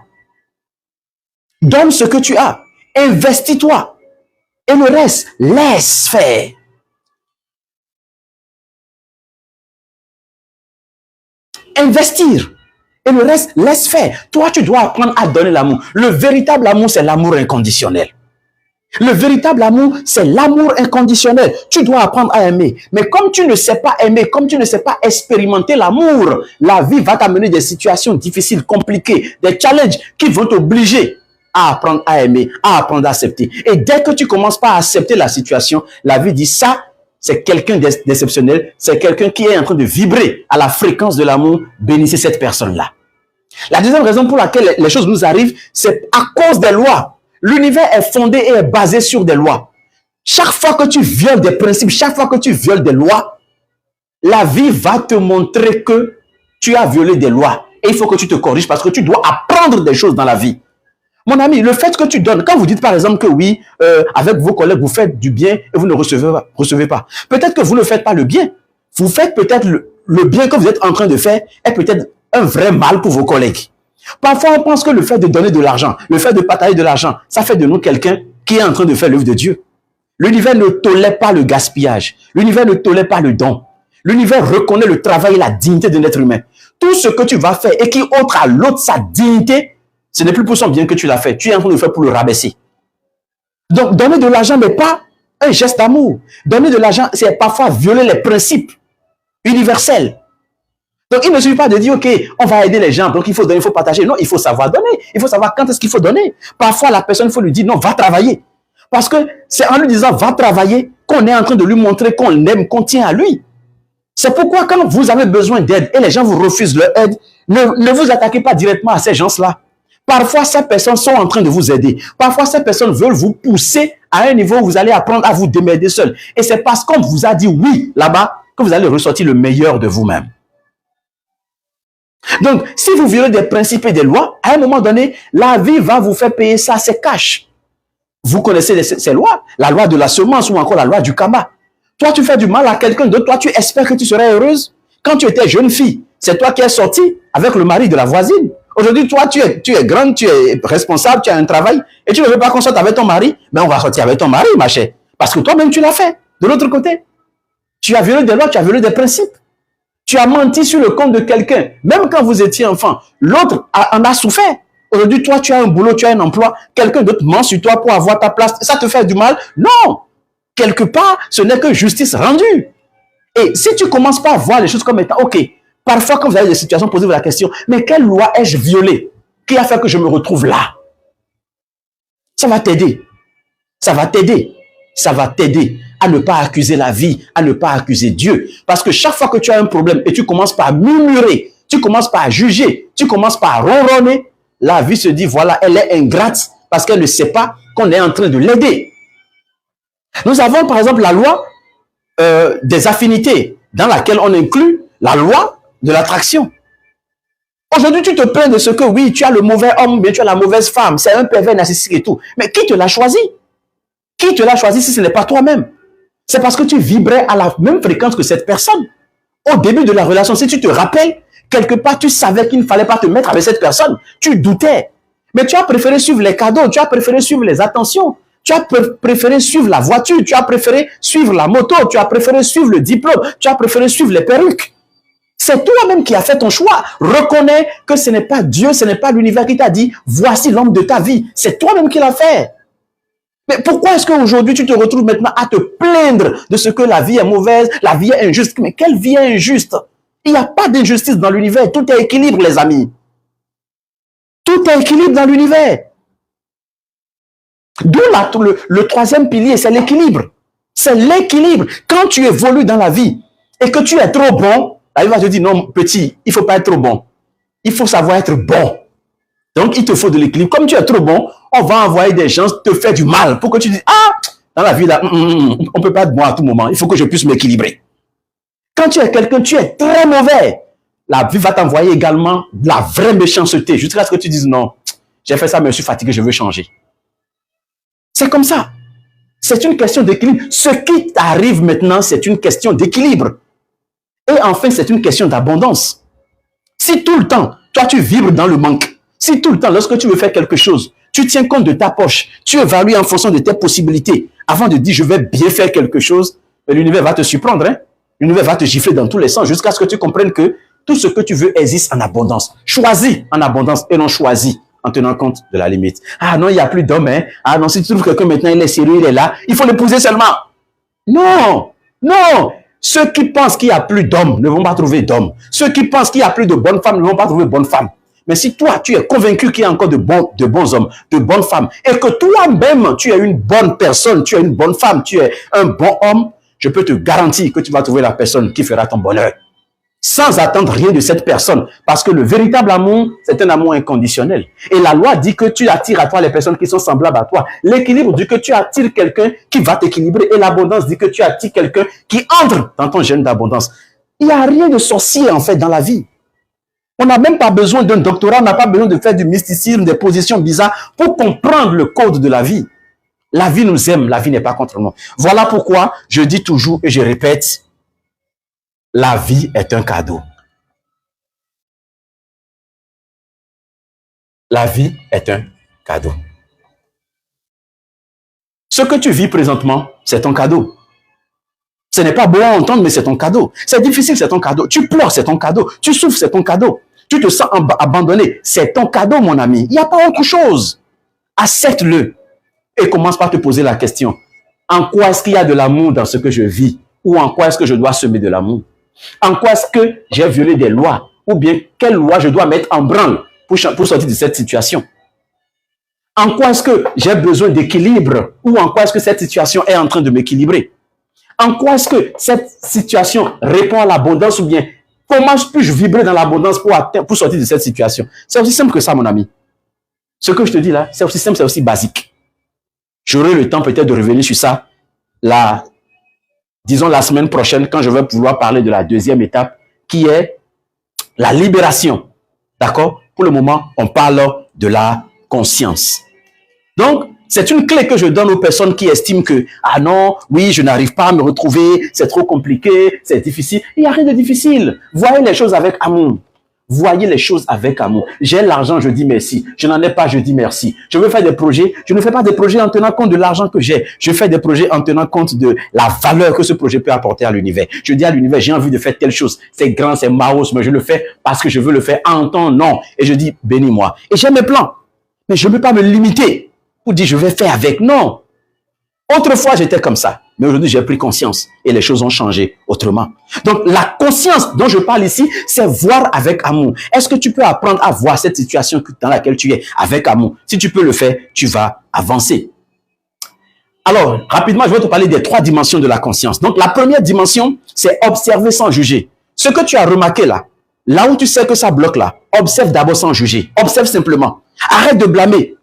Donne ce que tu as. Investis-toi. Et le reste, laisse faire. Investir. Et le reste, laisse faire. Toi, tu dois apprendre à donner l'amour. Le véritable amour, c'est l'amour inconditionnel. Le véritable amour, c'est l'amour inconditionnel. Tu dois apprendre à aimer. Mais comme tu ne sais pas aimer, comme tu ne sais pas expérimenter l'amour, la vie va t'amener des situations difficiles, compliquées, des challenges qui vont t'obliger à apprendre à aimer, à apprendre à accepter. Et dès que tu commences pas à accepter la situation, la vie dit ça, c'est quelqu'un d'exceptionnel, c'est quelqu'un qui est en train de vibrer à la fréquence de l'amour. Bénissez cette personne-là. La deuxième raison pour laquelle les choses nous arrivent, c'est à cause des lois. L'univers est fondé et est basé sur des lois. Chaque fois que tu violes des principes, chaque fois que tu violes des lois, la vie va te montrer que tu as violé des lois. Et il faut que tu te corriges parce que tu dois apprendre des choses dans la vie. Mon ami, le fait que tu donnes, quand vous dites par exemple que oui, avec vos collègues, vous faites du bien et vous ne recevez pas. Peut-être que vous ne faites pas le bien. Vous faites peut-être le bien que vous êtes en train de faire est peut-être un vrai mal pour vos collègues. Parfois, on pense que le fait de donner de l'argent, le fait de partager de l'argent, ça fait de nous quelqu'un qui est en train de faire l'œuvre de Dieu. L'univers ne tolère pas le gaspillage. L'univers ne tolère pas le don. L'univers reconnaît le travail et la dignité de l'être humain. Tout ce que tu vas faire et qui ôte à l'autre sa dignité, ce n'est plus pour son bien que tu l'as fait. Tu es en train de le faire pour le rabaisser. Donc, donner de l'argent n'est pas un geste d'amour. Donner de l'argent, c'est parfois violer les principes universels. Donc, il ne suffit pas de dire, OK, on va aider les gens, donc il faut donner, il faut partager. Non, il faut savoir donner. Il faut savoir quand est-ce qu'il faut donner. Parfois, la personne, il faut lui dire, non, va travailler. Parce que c'est en lui disant, va travailler, qu'on est en train de lui montrer qu'on l'aime, qu'on tient à lui. C'est pourquoi quand vous avez besoin d'aide et les gens vous refusent leur aide, ne vous attaquez pas directement à ces gens-là. Parfois, ces personnes sont en train de vous aider. Parfois, ces personnes veulent vous pousser à un niveau où vous allez apprendre à vous démerder seul. Et c'est parce qu'on vous a dit oui là-bas que vous allez ressortir le meilleur de vous-même. Donc, si vous violez des principes et des lois, à un moment donné, la vie va vous faire payer ça, c'est cash. Vous connaissez ces lois, la loi de la semence ou encore la loi du karma. Toi, tu fais du mal à quelqu'un d'autre, toi, tu espères que tu serais heureuse. Quand tu étais jeune fille, c'est toi qui es sortie avec le mari de la voisine. Aujourd'hui, toi, tu es grande, tu es responsable, tu as un travail, et tu ne veux pas qu'on sorte avec ton mari, mais on va sortir avec ton mari, ma chère. Parce que toi-même, tu l'as fait. De l'autre côté, tu as violé des lois, tu as violé des principes. Tu as menti sur le compte de quelqu'un, même quand vous étiez enfant. L'autre en a souffert. Aujourd'hui, toi, tu as un boulot, tu as un emploi. Quelqu'un d'autre ment sur toi pour avoir ta place. Ça te fait du mal? Non. Quelque part, ce n'est que justice rendue. Et si tu commences pas à voir les choses comme étant, ok, parfois quand vous avez des situations, posez-vous la question, mais quelle loi ai-je violée? Qui a fait que je me retrouve là? Ça va t'aider. Ça va t'aider. Ça va t'aider à ne pas accuser la vie, à ne pas accuser Dieu. Parce que chaque fois que tu as un problème et tu commences par murmurer, tu commences par juger, tu commences par ronronner, la vie se dit, voilà, elle est ingrate parce qu'elle ne sait pas qu'on est en train de l'aider. Nous avons par exemple la loi des affinités dans laquelle on inclut la loi de l'attraction. Aujourd'hui, tu te plains de ce que, oui, tu as le mauvais homme, mais tu as la mauvaise femme, c'est un pervers narcissique et tout. Mais qui te l'a choisi? Qui te l'a choisi si ce n'est pas toi-même? C'est parce que tu vibrais à la même fréquence que cette personne. Au début de la relation, si tu te rappelles, quelque part, tu savais qu'il ne fallait pas te mettre avec cette personne. Tu doutais. Mais tu as préféré suivre les cadeaux, tu as préféré suivre les attentions, tu as préféré suivre la voiture, tu as préféré suivre la moto, tu as préféré suivre le diplôme, tu as préféré suivre les perruques. C'est toi-même qui as fait ton choix. Reconnais que ce n'est pas Dieu, ce n'est pas l'univers qui t'a dit, voici l'homme de ta vie. C'est toi-même qui l'as fait. Mais pourquoi est-ce qu'aujourd'hui, tu te retrouves maintenant à te plaindre de ce que la vie est mauvaise, la vie est injuste? Mais quelle vie est injuste? Il n'y a pas d'injustice dans l'univers. Tout est équilibre, les amis. Tout est équilibre dans l'univers. D'où le troisième pilier, c'est l'équilibre. C'est l'équilibre. Quand tu évolues dans la vie et que tu es trop bon, la vie va te dire, non, petit, il ne faut pas être trop bon. Il faut savoir être bon. Donc, il te faut de l'équilibre. Comme tu es trop bon, on va envoyer des gens te faire du mal pour que tu dises, ah, dans la vie, là, on ne peut pas être bon à tout moment. Il faut que je puisse m'équilibrer. Quand tu es quelqu'un, tu es très mauvais. La vie va t'envoyer également de la vraie méchanceté jusqu'à ce que tu dises, non, j'ai fait ça, mais je suis fatigué, je veux changer. C'est comme ça. C'est une question d'équilibre. Ce qui t'arrive maintenant, c'est une question d'équilibre. Et enfin, c'est une question d'abondance. Si tout le temps, toi, tu vibres dans le manque, si tout le temps, lorsque tu veux faire quelque chose, tu tiens compte de ta poche, tu évalues en fonction de tes possibilités, avant de dire, je vais bien faire quelque chose, l'univers va te surprendre. Hein? L'univers va te gifler dans tous les sens jusqu'à ce que tu comprennes que tout ce que tu veux existe en abondance. Choisis en abondance et non choisis en tenant compte de la limite. Ah non, il n'y a plus d'hommes. Hein? Ah non, si tu trouves quelqu'un maintenant, il est sérieux, il est là, il faut l'épouser seulement. Non, non. Ceux qui pensent qu'il n'y a plus d'hommes ne vont pas trouver d'hommes. Ceux qui pensent qu'il n'y a plus de bonnes femmes ne vont pas trouver de bonnes femmes. Mais si toi, tu es convaincu qu'il y a encore de bons hommes, de bonnes femmes, et que toi-même, tu es une bonne personne, tu es une bonne femme, tu es un bon homme, je peux te garantir que tu vas trouver la personne qui fera ton bonheur. Sans attendre rien de cette personne. Parce que le véritable amour, c'est un amour inconditionnel. Et la loi dit que tu attires à toi les personnes qui sont semblables à toi. L'équilibre dit que tu attires quelqu'un qui va t'équilibrer. Et l'abondance dit que tu attires quelqu'un qui entre dans ton gène d'abondance. Il n'y a rien de sorcier, en fait, dans la vie. On n'a même pas besoin d'un doctorat, on n'a pas besoin de faire du mysticisme, des positions bizarres pour comprendre le code de la vie. La vie nous aime, la vie n'est pas contre nous. Voilà pourquoi je dis toujours et je répète, la vie est un cadeau. La vie est un cadeau. Ce que tu vis présentement, c'est ton cadeau. Ce n'est pas beau à entendre, mais c'est ton cadeau. C'est difficile, c'est ton cadeau. Tu pleures, c'est ton cadeau. Tu souffres, c'est ton cadeau. Tu te sens abandonné, c'est ton cadeau, mon ami. Il n'y a pas autre chose. Accepte-le et commence par te poser la question. En quoi est-ce qu'il y a de l'amour dans ce que je vis? Ou en quoi est-ce que je dois semer de l'amour? En quoi est-ce que j'ai violé des lois? Ou bien, quelle loi je dois mettre en branle pour sortir de cette situation? En quoi est-ce que j'ai besoin d'équilibre? Ou en quoi est-ce que cette situation est en train de m'équilibrer? En quoi est-ce que cette situation répond à l'abondance? Ou bien, comment puis-je vibrer dans l'abondance pour sortir de cette situation? C'est aussi simple que ça, mon ami. Ce que je te dis là, c'est aussi simple, c'est aussi basique. J'aurai le temps peut-être de revenir sur ça, disons la semaine prochaine, quand je vais pouvoir parler de la deuxième étape, qui est la libération. D'accord? Pour le moment, on parle de la conscience. Donc, c'est une clé que je donne aux personnes qui estiment que, ah non, oui, je n'arrive pas à me retrouver, c'est trop compliqué, c'est difficile. Il n'y a rien de difficile. Voyez les choses avec amour. Voyez les choses avec amour. J'ai l'argent, je dis merci. Je n'en ai pas, je dis merci. Je veux faire des projets. Je ne fais pas des projets en tenant compte de l'argent que j'ai. Je fais des projets en tenant compte de la valeur que ce projet peut apporter à l'univers. Je dis à l'univers, j'ai envie de faire telle chose. C'est grand, c'est marrant, mais je le fais parce que je veux le faire en ton nom. Et je dis, bénis-moi. Et j'ai mes plans. Mais je ne peux pas me limiter pour dire, je vais faire avec. Non. Autrefois, j'étais comme ça. Mais aujourd'hui, j'ai pris conscience et les choses ont changé autrement. Donc, la conscience dont je parle ici, c'est voir avec amour. Est-ce que tu peux apprendre à voir cette situation dans laquelle tu es avec amour? Si tu peux le faire, tu vas avancer. Alors, rapidement, je vais te parler des 3 dimensions de la conscience. Donc, la première dimension, c'est observer sans juger. Ce que tu as remarqué là où tu sais que ça bloque là, observe d'abord sans juger. Observe simplement. Arrête de blâmer.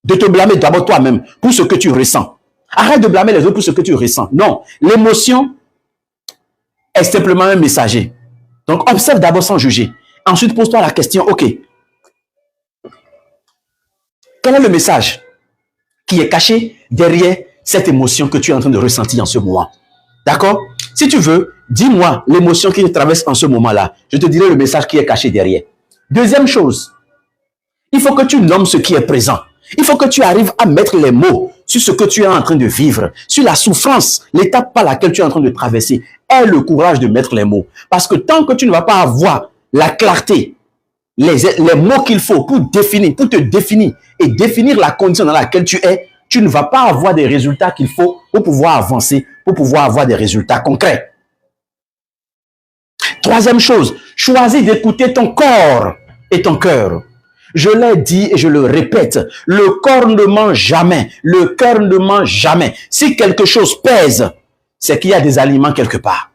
De te blâmer d'abord toi-même pour ce que tu ressens. Arrête de blâmer les autres pour ce que tu ressens. Non, l'émotion est simplement un messager. Donc, observe d'abord sans juger. Ensuite, pose-toi la question, ok, quel est le message qui est caché derrière cette émotion que tu es en train de ressentir en ce moment? D'accord? Si tu veux, dis-moi l'émotion qui te traverse en ce moment-là. Je te dirai le message qui est caché derrière. Deuxième chose, il faut que tu nommes ce qui est présent. Il faut que tu arrives à mettre les mots sur ce que tu es en train de vivre, sur la souffrance, l'étape par laquelle tu es en train de traverser. Aie le courage de mettre les mots. Parce que tant que tu ne vas pas avoir la clarté, les mots qu'il faut pour te définir et définir la condition dans laquelle tu es, tu ne vas pas avoir des résultats qu'il faut pour pouvoir avancer, pour pouvoir avoir des résultats concrets. Troisième chose, choisis d'écouter ton corps et ton cœur. Je l'ai dit et je le répète, le corps ne ment jamais, le cœur ne ment jamais. Si quelque chose pèse, c'est qu'il y a des aliments quelque part.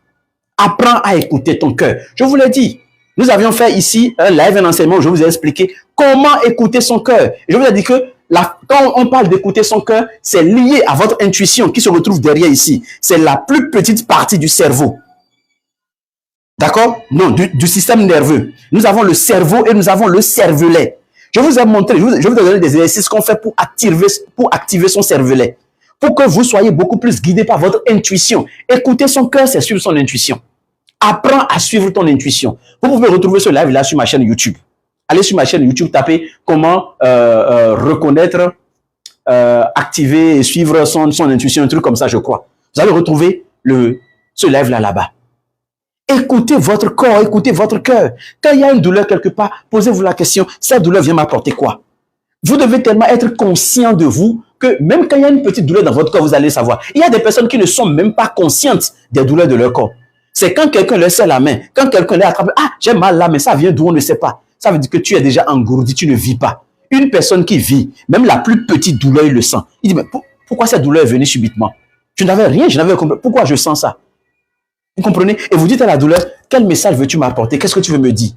Apprends à écouter ton cœur. Je vous l'ai dit, nous avions fait ici un live, un enseignement où je vous ai expliqué comment écouter son cœur. Je vous ai dit que quand on parle d'écouter son cœur, c'est lié à votre intuition qui se retrouve derrière ici. C'est la plus petite partie du cerveau. D'accord? Non, du système nerveux. Nous avons le cerveau et nous avons le cervelet. Je vous ai montré, je vais vous donner des exercices qu'on fait pour activer son cervelet. Pour que vous soyez beaucoup plus guidé par votre intuition. Écouter son cœur, c'est suivre son intuition. Apprends à suivre ton intuition. Vous pouvez retrouver ce live là sur ma chaîne YouTube. Allez sur ma chaîne YouTube, tapez comment reconnaître, activer et suivre son intuition, un truc comme ça, je crois. Vous allez retrouver ce live là-bas. Écoutez votre corps, écoutez votre cœur. Quand il y a une douleur quelque part, posez-vous la question, cette douleur vient m'apporter quoi? Vous devez tellement être conscient de vous que même quand il y a une petite douleur dans votre corps, vous allez savoir. Il y a des personnes qui ne sont même pas conscientes des douleurs de leur corps. C'est quand quelqu'un leur serre la main, quand quelqu'un leur attrape, ah, j'ai mal là, mais ça vient d'où on ne sait pas. Ça veut dire que tu es déjà engourdi, tu ne vis pas. Une personne qui vit, même la plus petite douleur, il le sent. Il dit, mais pourquoi cette douleur est venue subitement? Je n'avais rien, je n'avais compris. Pourquoi je sens ça? Vous comprenez? Et vous dites à la douleur, quel message veux-tu m'apporter? Qu'est-ce que tu veux me dire?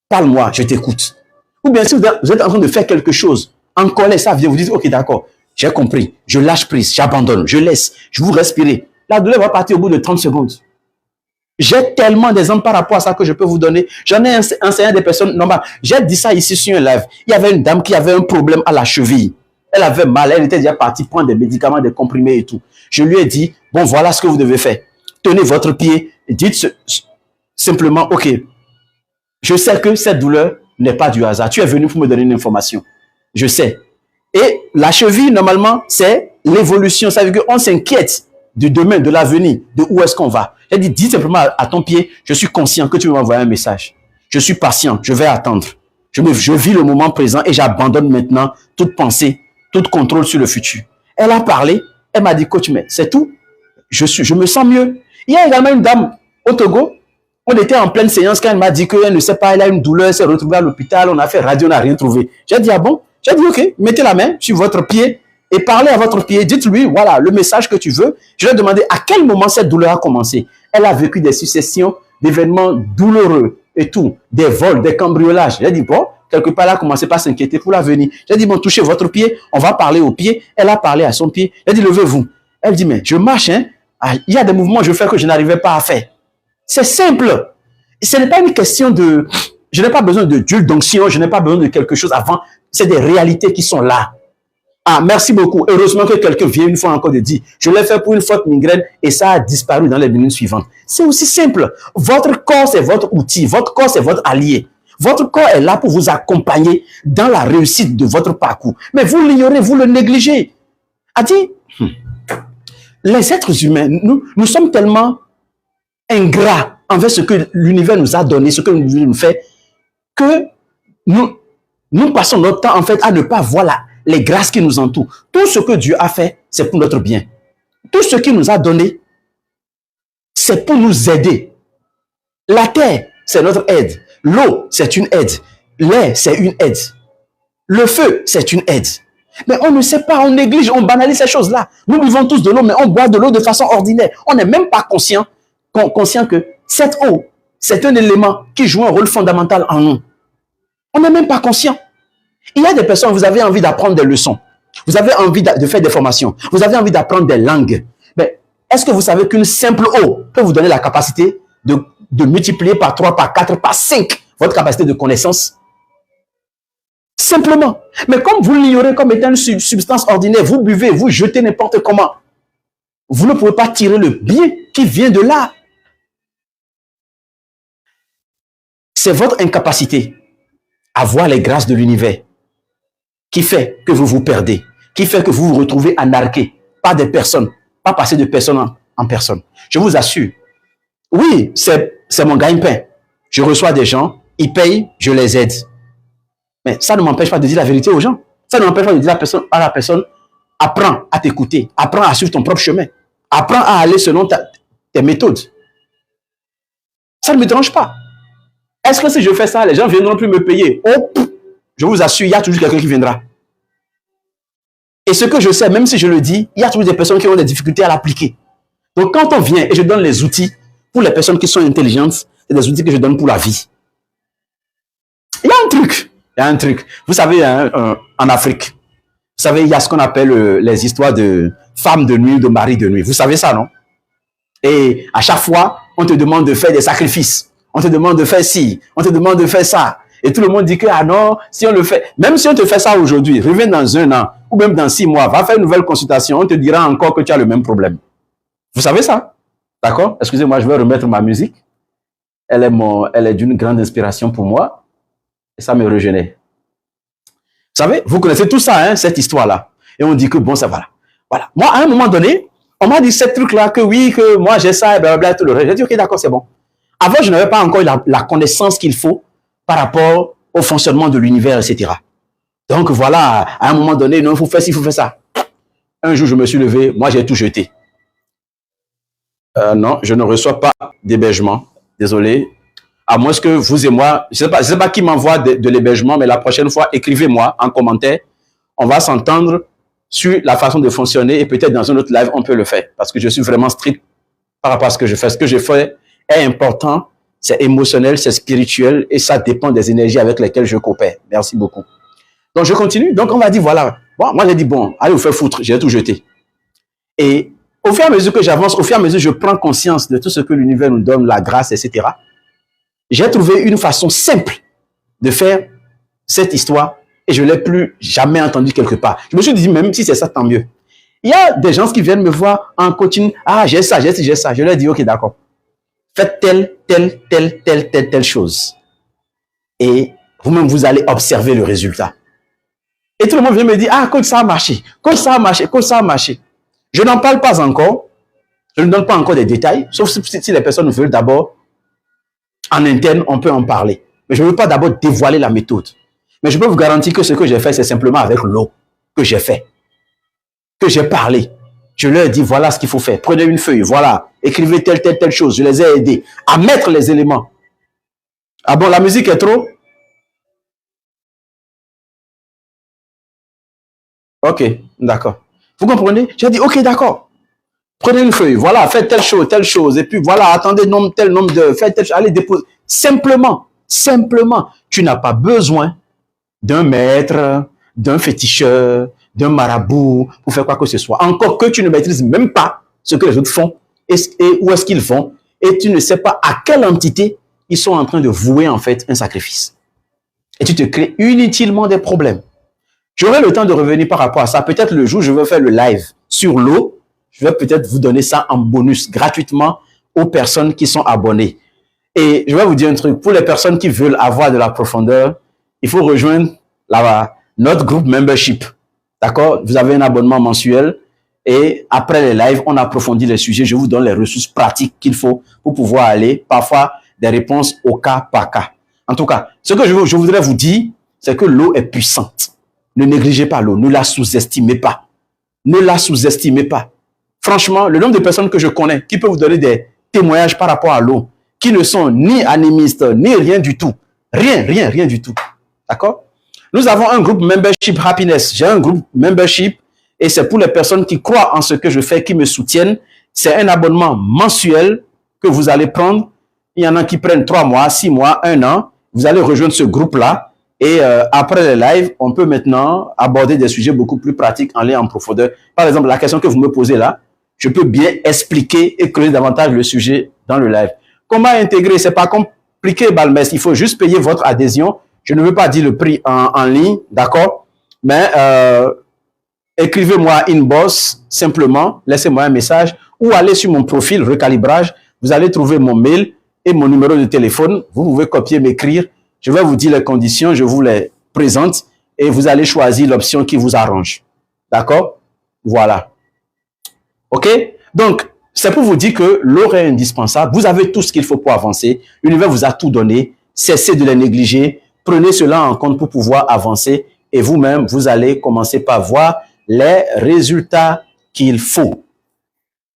Parle-moi, je t'écoute. Ou bien si vous êtes en train de faire quelque chose, en colère, ça vient, vous dites, ok, d'accord, j'ai compris, je lâche prise, j'abandonne, je laisse, je vous respirer. La douleur va partir au bout de 30 secondes. J'ai tellement d'exemples par rapport à ça que je peux vous donner. J'en ai enseigné à des personnes normales. J'ai dit ça ici sur un live. Il y avait une dame qui avait un problème à la cheville. Elle avait mal, elle était déjà partie prendre des médicaments, des comprimés et tout. Je lui ai dit, bon, voilà ce que vous devez faire. Tenez votre pied et dites simplement, ok, je sais que cette douleur n'est pas du hasard. Tu es venu pour me donner une information. Je sais. Et la cheville, normalement, c'est l'évolution. Ça veut dire qu'on s'inquiète du demain, de l'avenir, de où est-ce qu'on va. J'ai dit, dis simplement à ton pied, je suis conscient que tu veux m'envoyer un message. Je suis patient, je vais attendre. Je vis le moment présent et j'abandonne maintenant toute pensée, tout contrôle sur le futur. Elle a parlé, elle m'a dit, coach, mais c'est tout. Je me sens mieux. Il y a également une dame au Togo. On était en pleine séance quand elle m'a dit qu'elle ne sait pas, elle a une douleur, elle s'est retrouvée à l'hôpital, on a fait radio, on n'a rien trouvé. J'ai dit, ah bon? J'ai dit, ok, mettez la main sur votre pied et parlez à votre pied. Dites-lui, voilà, le message que tu veux. Je lui ai demandé à quel moment cette douleur a commencé. Elle a vécu des successions d'événements douloureux et tout, des vols, des cambriolages. J'ai dit, bon, quelque part, elle a commencé par s'inquiéter pour l'avenir. J'ai dit, bon, touchez votre pied, on va parler au pied. Elle a parlé à son pied. Elle dit, levez-vous. Elle dit, mais je marche, hein. Ah, il y a des mouvements que je fais que je n'arrivais pas à faire. C'est simple. Ce n'est pas une question de... Je n'ai pas besoin de d'huile d'onction, je n'ai pas besoin de quelque chose avant. C'est des réalités qui sont là. Ah, merci beaucoup. Heureusement que quelqu'un vient une fois encore de dire, je l'ai fait pour une forte migraine et ça a disparu dans les minutes suivantes. C'est aussi simple. Votre corps, c'est votre outil. Votre corps, c'est votre allié. Votre corps est là pour vous accompagner dans la réussite de votre parcours. Mais vous l'ignorez, vous le négligez. A dit, les êtres humains, nous sommes tellement ingrats envers ce que l'univers nous a donné, ce que l'univers nous fait, que nous passons notre temps en fait à ne pas voir les grâces qui nous entourent. Tout ce que Dieu a fait, c'est pour notre bien. Tout ce qu'il nous a donné, c'est pour nous aider. La terre, c'est notre aide. L'eau, c'est une aide. L'air, c'est une aide. Le feu, c'est une aide. Mais on ne sait pas, on néglige, on banalise ces choses-là. Nous buvons tous de l'eau, mais on boit de l'eau de façon ordinaire. On n'est même pas conscient que cette eau, c'est un élément qui joue un rôle fondamental en nous. On n'est même pas conscient. Il y a des personnes, vous avez envie d'apprendre des leçons. Vous avez envie de faire des formations. Vous avez envie d'apprendre des langues. Mais est-ce que vous savez qu'une simple eau peut vous donner la capacité de multiplier par 3, par 4, par 5 votre capacité de connaissance? Simplement. Mais comme vous l'ignorez comme étant une substance ordinaire, vous buvez, vous jetez n'importe comment. Vous ne pouvez pas tirer le bien qui vient de là. C'est votre incapacité à voir les grâces de l'univers qui fait que vous vous perdez, qui fait que vous vous retrouvez à narguer par des personnes, pas passer de personne en personne. Je vous assure, oui, c'est mon gagne-pain. Je reçois des gens, ils payent, je les aide. Mais ça ne m'empêche pas de dire la vérité aux gens. Ça ne m'empêche pas de dire à la personne, apprends à t'écouter, apprends à suivre ton propre chemin, apprends à aller selon tes méthodes. Ça ne me dérange pas. Est-ce que si je fais ça, les gens ne viendront plus me payer? Oh, je vous assure, il y a toujours quelqu'un qui viendra. Et ce que je sais, même si je le dis, il y a toujours des personnes qui ont des difficultés à l'appliquer. Donc quand on vient et je donne les outils pour les personnes qui sont intelligentes, c'est des outils que je donne pour la vie. Il y a un truc. Il y a un truc. Vous savez, en Afrique, vous savez, il y a ce qu'on appelle les histoires de femmes de nuit, de maris de nuit. Vous savez ça, non? Et à chaque fois, on te demande de faire des sacrifices. On te demande de faire ci, on te demande de faire ça. Et tout le monde dit que, ah non, si on le fait, même si on te fait ça aujourd'hui, reviens dans 1 an, ou même dans 6 mois, va faire une nouvelle consultation, on te dira encore que tu as le même problème. Vous savez ça? D'accord? Excusez-moi, je vais remettre ma musique. Elle est d'une grande inspiration pour moi. Et ça me rejeunait. Vous savez, vous connaissez tout ça, hein, cette histoire-là. Et on dit que bon, ça va là. Voilà. Moi, à un moment donné, on m'a dit ce truc-là, que oui, que moi j'ai ça, et blablabla, tout le reste. J'ai dit, ok, d'accord, c'est bon. Avant, je n'avais pas encore la connaissance qu'il faut par rapport au fonctionnement de l'univers, etc. Donc voilà, à un moment donné, non, il faut faire ci, il faut faire ça. Un jour, je me suis levé, moi j'ai tout jeté. Non, je ne reçois pas d'hébergement. Désolé. À moins que vous et moi, je ne sais pas qui m'envoie de l'hébergement, mais la prochaine fois, écrivez-moi en commentaire. On va s'entendre sur la façon de fonctionner et peut-être dans un autre live, on peut le faire. Parce que je suis vraiment strict par rapport à ce que je fais. Ce que je fais est important, c'est émotionnel, c'est spirituel et ça dépend des énergies avec lesquelles je coopère. Merci beaucoup. Donc, je continue. Donc, on va dire, voilà. Bon, moi, j'ai dit, bon, allez vous faire foutre, j'ai tout jeté. Et au fur et à mesure que j'avance, au fur et à mesure que je prends conscience de tout ce que l'univers nous donne, la grâce, etc., j'ai trouvé une façon simple de faire cette histoire et je ne l'ai plus jamais entendue quelque part. Je me suis dit, même si c'est ça, tant mieux. Il y a des gens qui viennent me voir en coaching. Ah, j'ai ça, j'ai ça. Je leur dis, ok, d'accord. Faites telle chose. Et vous-même, vous allez observer le résultat. Et tout le monde vient me dire, ah, coach, ça a marché. Coach, ça a marché. Coach, ça a marché. Je n'en parle pas encore. Je ne donne pas encore des détails. Sauf si les personnes veulent d'abord, en interne, on peut en parler. Mais je ne veux pas d'abord dévoiler la méthode. Mais je peux vous garantir que ce que j'ai fait, c'est simplement avec l'eau que j'ai fait. Que j'ai parlé. Je leur ai dit, voilà ce qu'il faut faire. Prenez une feuille, voilà. Écrivez telle chose. Je les ai aidés à mettre les éléments. Ah bon, la musique est trop? Ok, d'accord. Vous comprenez? J'ai dit, ok, d'accord. Prenez une feuille, voilà, faites telle chose. Et puis voilà, attendez tel nombre de... Faites telle chose, allez déposer. Simplement, tu n'as pas besoin d'un maître, d'un féticheur, d'un marabout, pour faire quoi que ce soit. Encore que tu ne maîtrises même pas ce que les autres font et où est-ce qu'ils font, et tu ne sais pas à quelle entité ils sont en train de vouer en fait un sacrifice. Et tu te crées inutilement des problèmes. J'aurai le temps de revenir par rapport à ça. Peut-être le jour où je vais faire le live sur l'eau, je vais peut-être vous donner ça en bonus gratuitement aux personnes qui sont abonnées. Et je vais vous dire un truc, pour les personnes qui veulent avoir de la profondeur, il faut rejoindre notre groupe membership. D'accord? Vous avez un abonnement mensuel et après les lives, on approfondit les sujets. Je vous donne les ressources pratiques qu'il faut pour pouvoir aller, parfois des réponses au cas par cas. En tout cas, ce que je voudrais vous dire, c'est que l'eau est puissante. Ne négligez pas l'eau, ne la sous-estimez pas. Ne la sous-estimez pas. Franchement, le nombre de personnes que je connais qui peuvent vous donner des témoignages par rapport à l'eau, qui ne sont ni animistes, ni rien du tout. Rien du tout. D'accord? Nous avons un groupe Membership Happiness. J'ai un groupe Membership et c'est pour les personnes qui croient en ce que je fais, qui me soutiennent. C'est un abonnement mensuel que vous allez prendre. Il y en a qui prennent 3 mois, 6 mois, 1 an. Vous allez rejoindre ce groupe-là. Et après les lives, on peut maintenant aborder des sujets beaucoup plus pratiques en lien en profondeur. Par exemple, la question que vous me posez là, je peux bien expliquer et creuser davantage le sujet dans le live. Comment intégrer? C'est pas compliqué, Balmès. Il faut juste payer votre adhésion. Je ne veux pas dire le prix en ligne, d'accord? Mais écrivez-moi inbox simplement, laissez-moi un message ou allez sur mon profil recalibrage. Vous allez trouver mon mail et mon numéro de téléphone. Vous pouvez copier, m'écrire. Je vais vous dire les conditions, je vous les présente et vous allez choisir l'option qui vous arrange. D'accord? Voilà. OK? Donc, c'est pour vous dire que l'eau est indispensable. Vous avez tout ce qu'il faut pour avancer. L'univers vous a tout donné. Cessez de les négliger. Prenez cela en compte pour pouvoir avancer. Et vous-même, vous allez commencer par voir les résultats qu'il faut.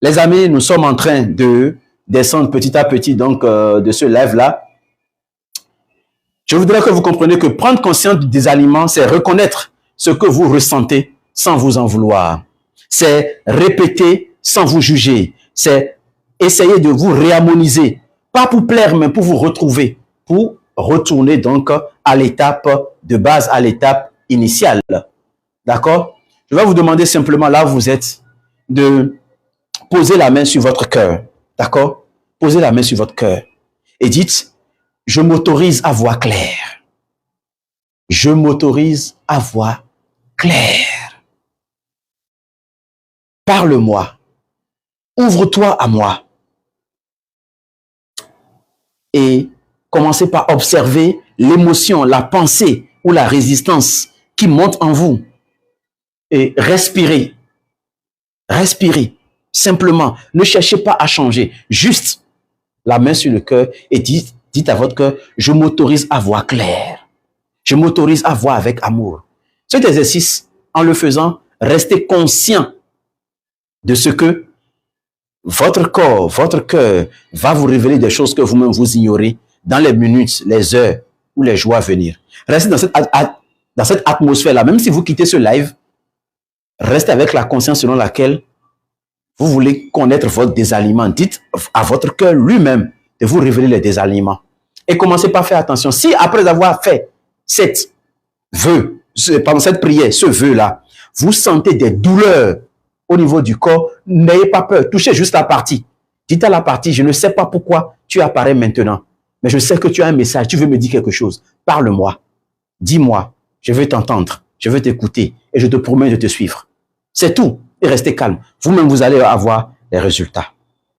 Les amis, nous sommes en train de descendre petit à petit donc de ce live-là. Je voudrais que vous compreniez que prendre conscience des aliments, c'est reconnaître ce que vous ressentez sans vous en vouloir. C'est répéter sans vous juger. C'est essayer de vous réharmoniser. Pas pour plaire, mais pour vous retrouver. Pour retourner donc à l'étape de base, à l'étape initiale. D'accord? Je vais vous demander simplement, là où vous êtes, de poser la main sur votre cœur. D'accord? Posez la main sur votre cœur. Et dites, je m'autorise à voir clair. Je m'autorise à voir clair. Parle-moi. Ouvre-toi à moi. Et commencez par observer l'émotion, la pensée ou la résistance qui monte en vous. Et respirez. Respirez. Simplement. Ne cherchez pas à changer. Juste la main sur le cœur et dites à votre cœur, je m'autorise à voir clair. Je m'autorise à voir avec amour. Cet exercice, en le faisant, restez conscient de ce que votre corps, votre cœur va vous révéler des choses que vous-même vous ignorez dans les minutes, les heures ou les jours à venir. Restez dans cette atmosphère-là. Même si vous quittez ce live, restez avec la conscience selon laquelle vous voulez connaître votre désalignement. Dites à votre cœur lui-même de vous révéler les désalignements. Et commencez par faire attention. Si après avoir fait cette prière, ce vœu-là, vous sentez des douleurs au niveau du corps, n'ayez pas peur. Touchez juste la partie. Dites à la partie, je ne sais pas pourquoi tu apparais maintenant, mais je sais que tu as un message, tu veux me dire quelque chose. Parle-moi. Dis-moi. Je veux t'entendre. Je veux t'écouter. Et je te promets de te suivre. C'est tout. Et restez calme. Vous-même, vous allez avoir les résultats.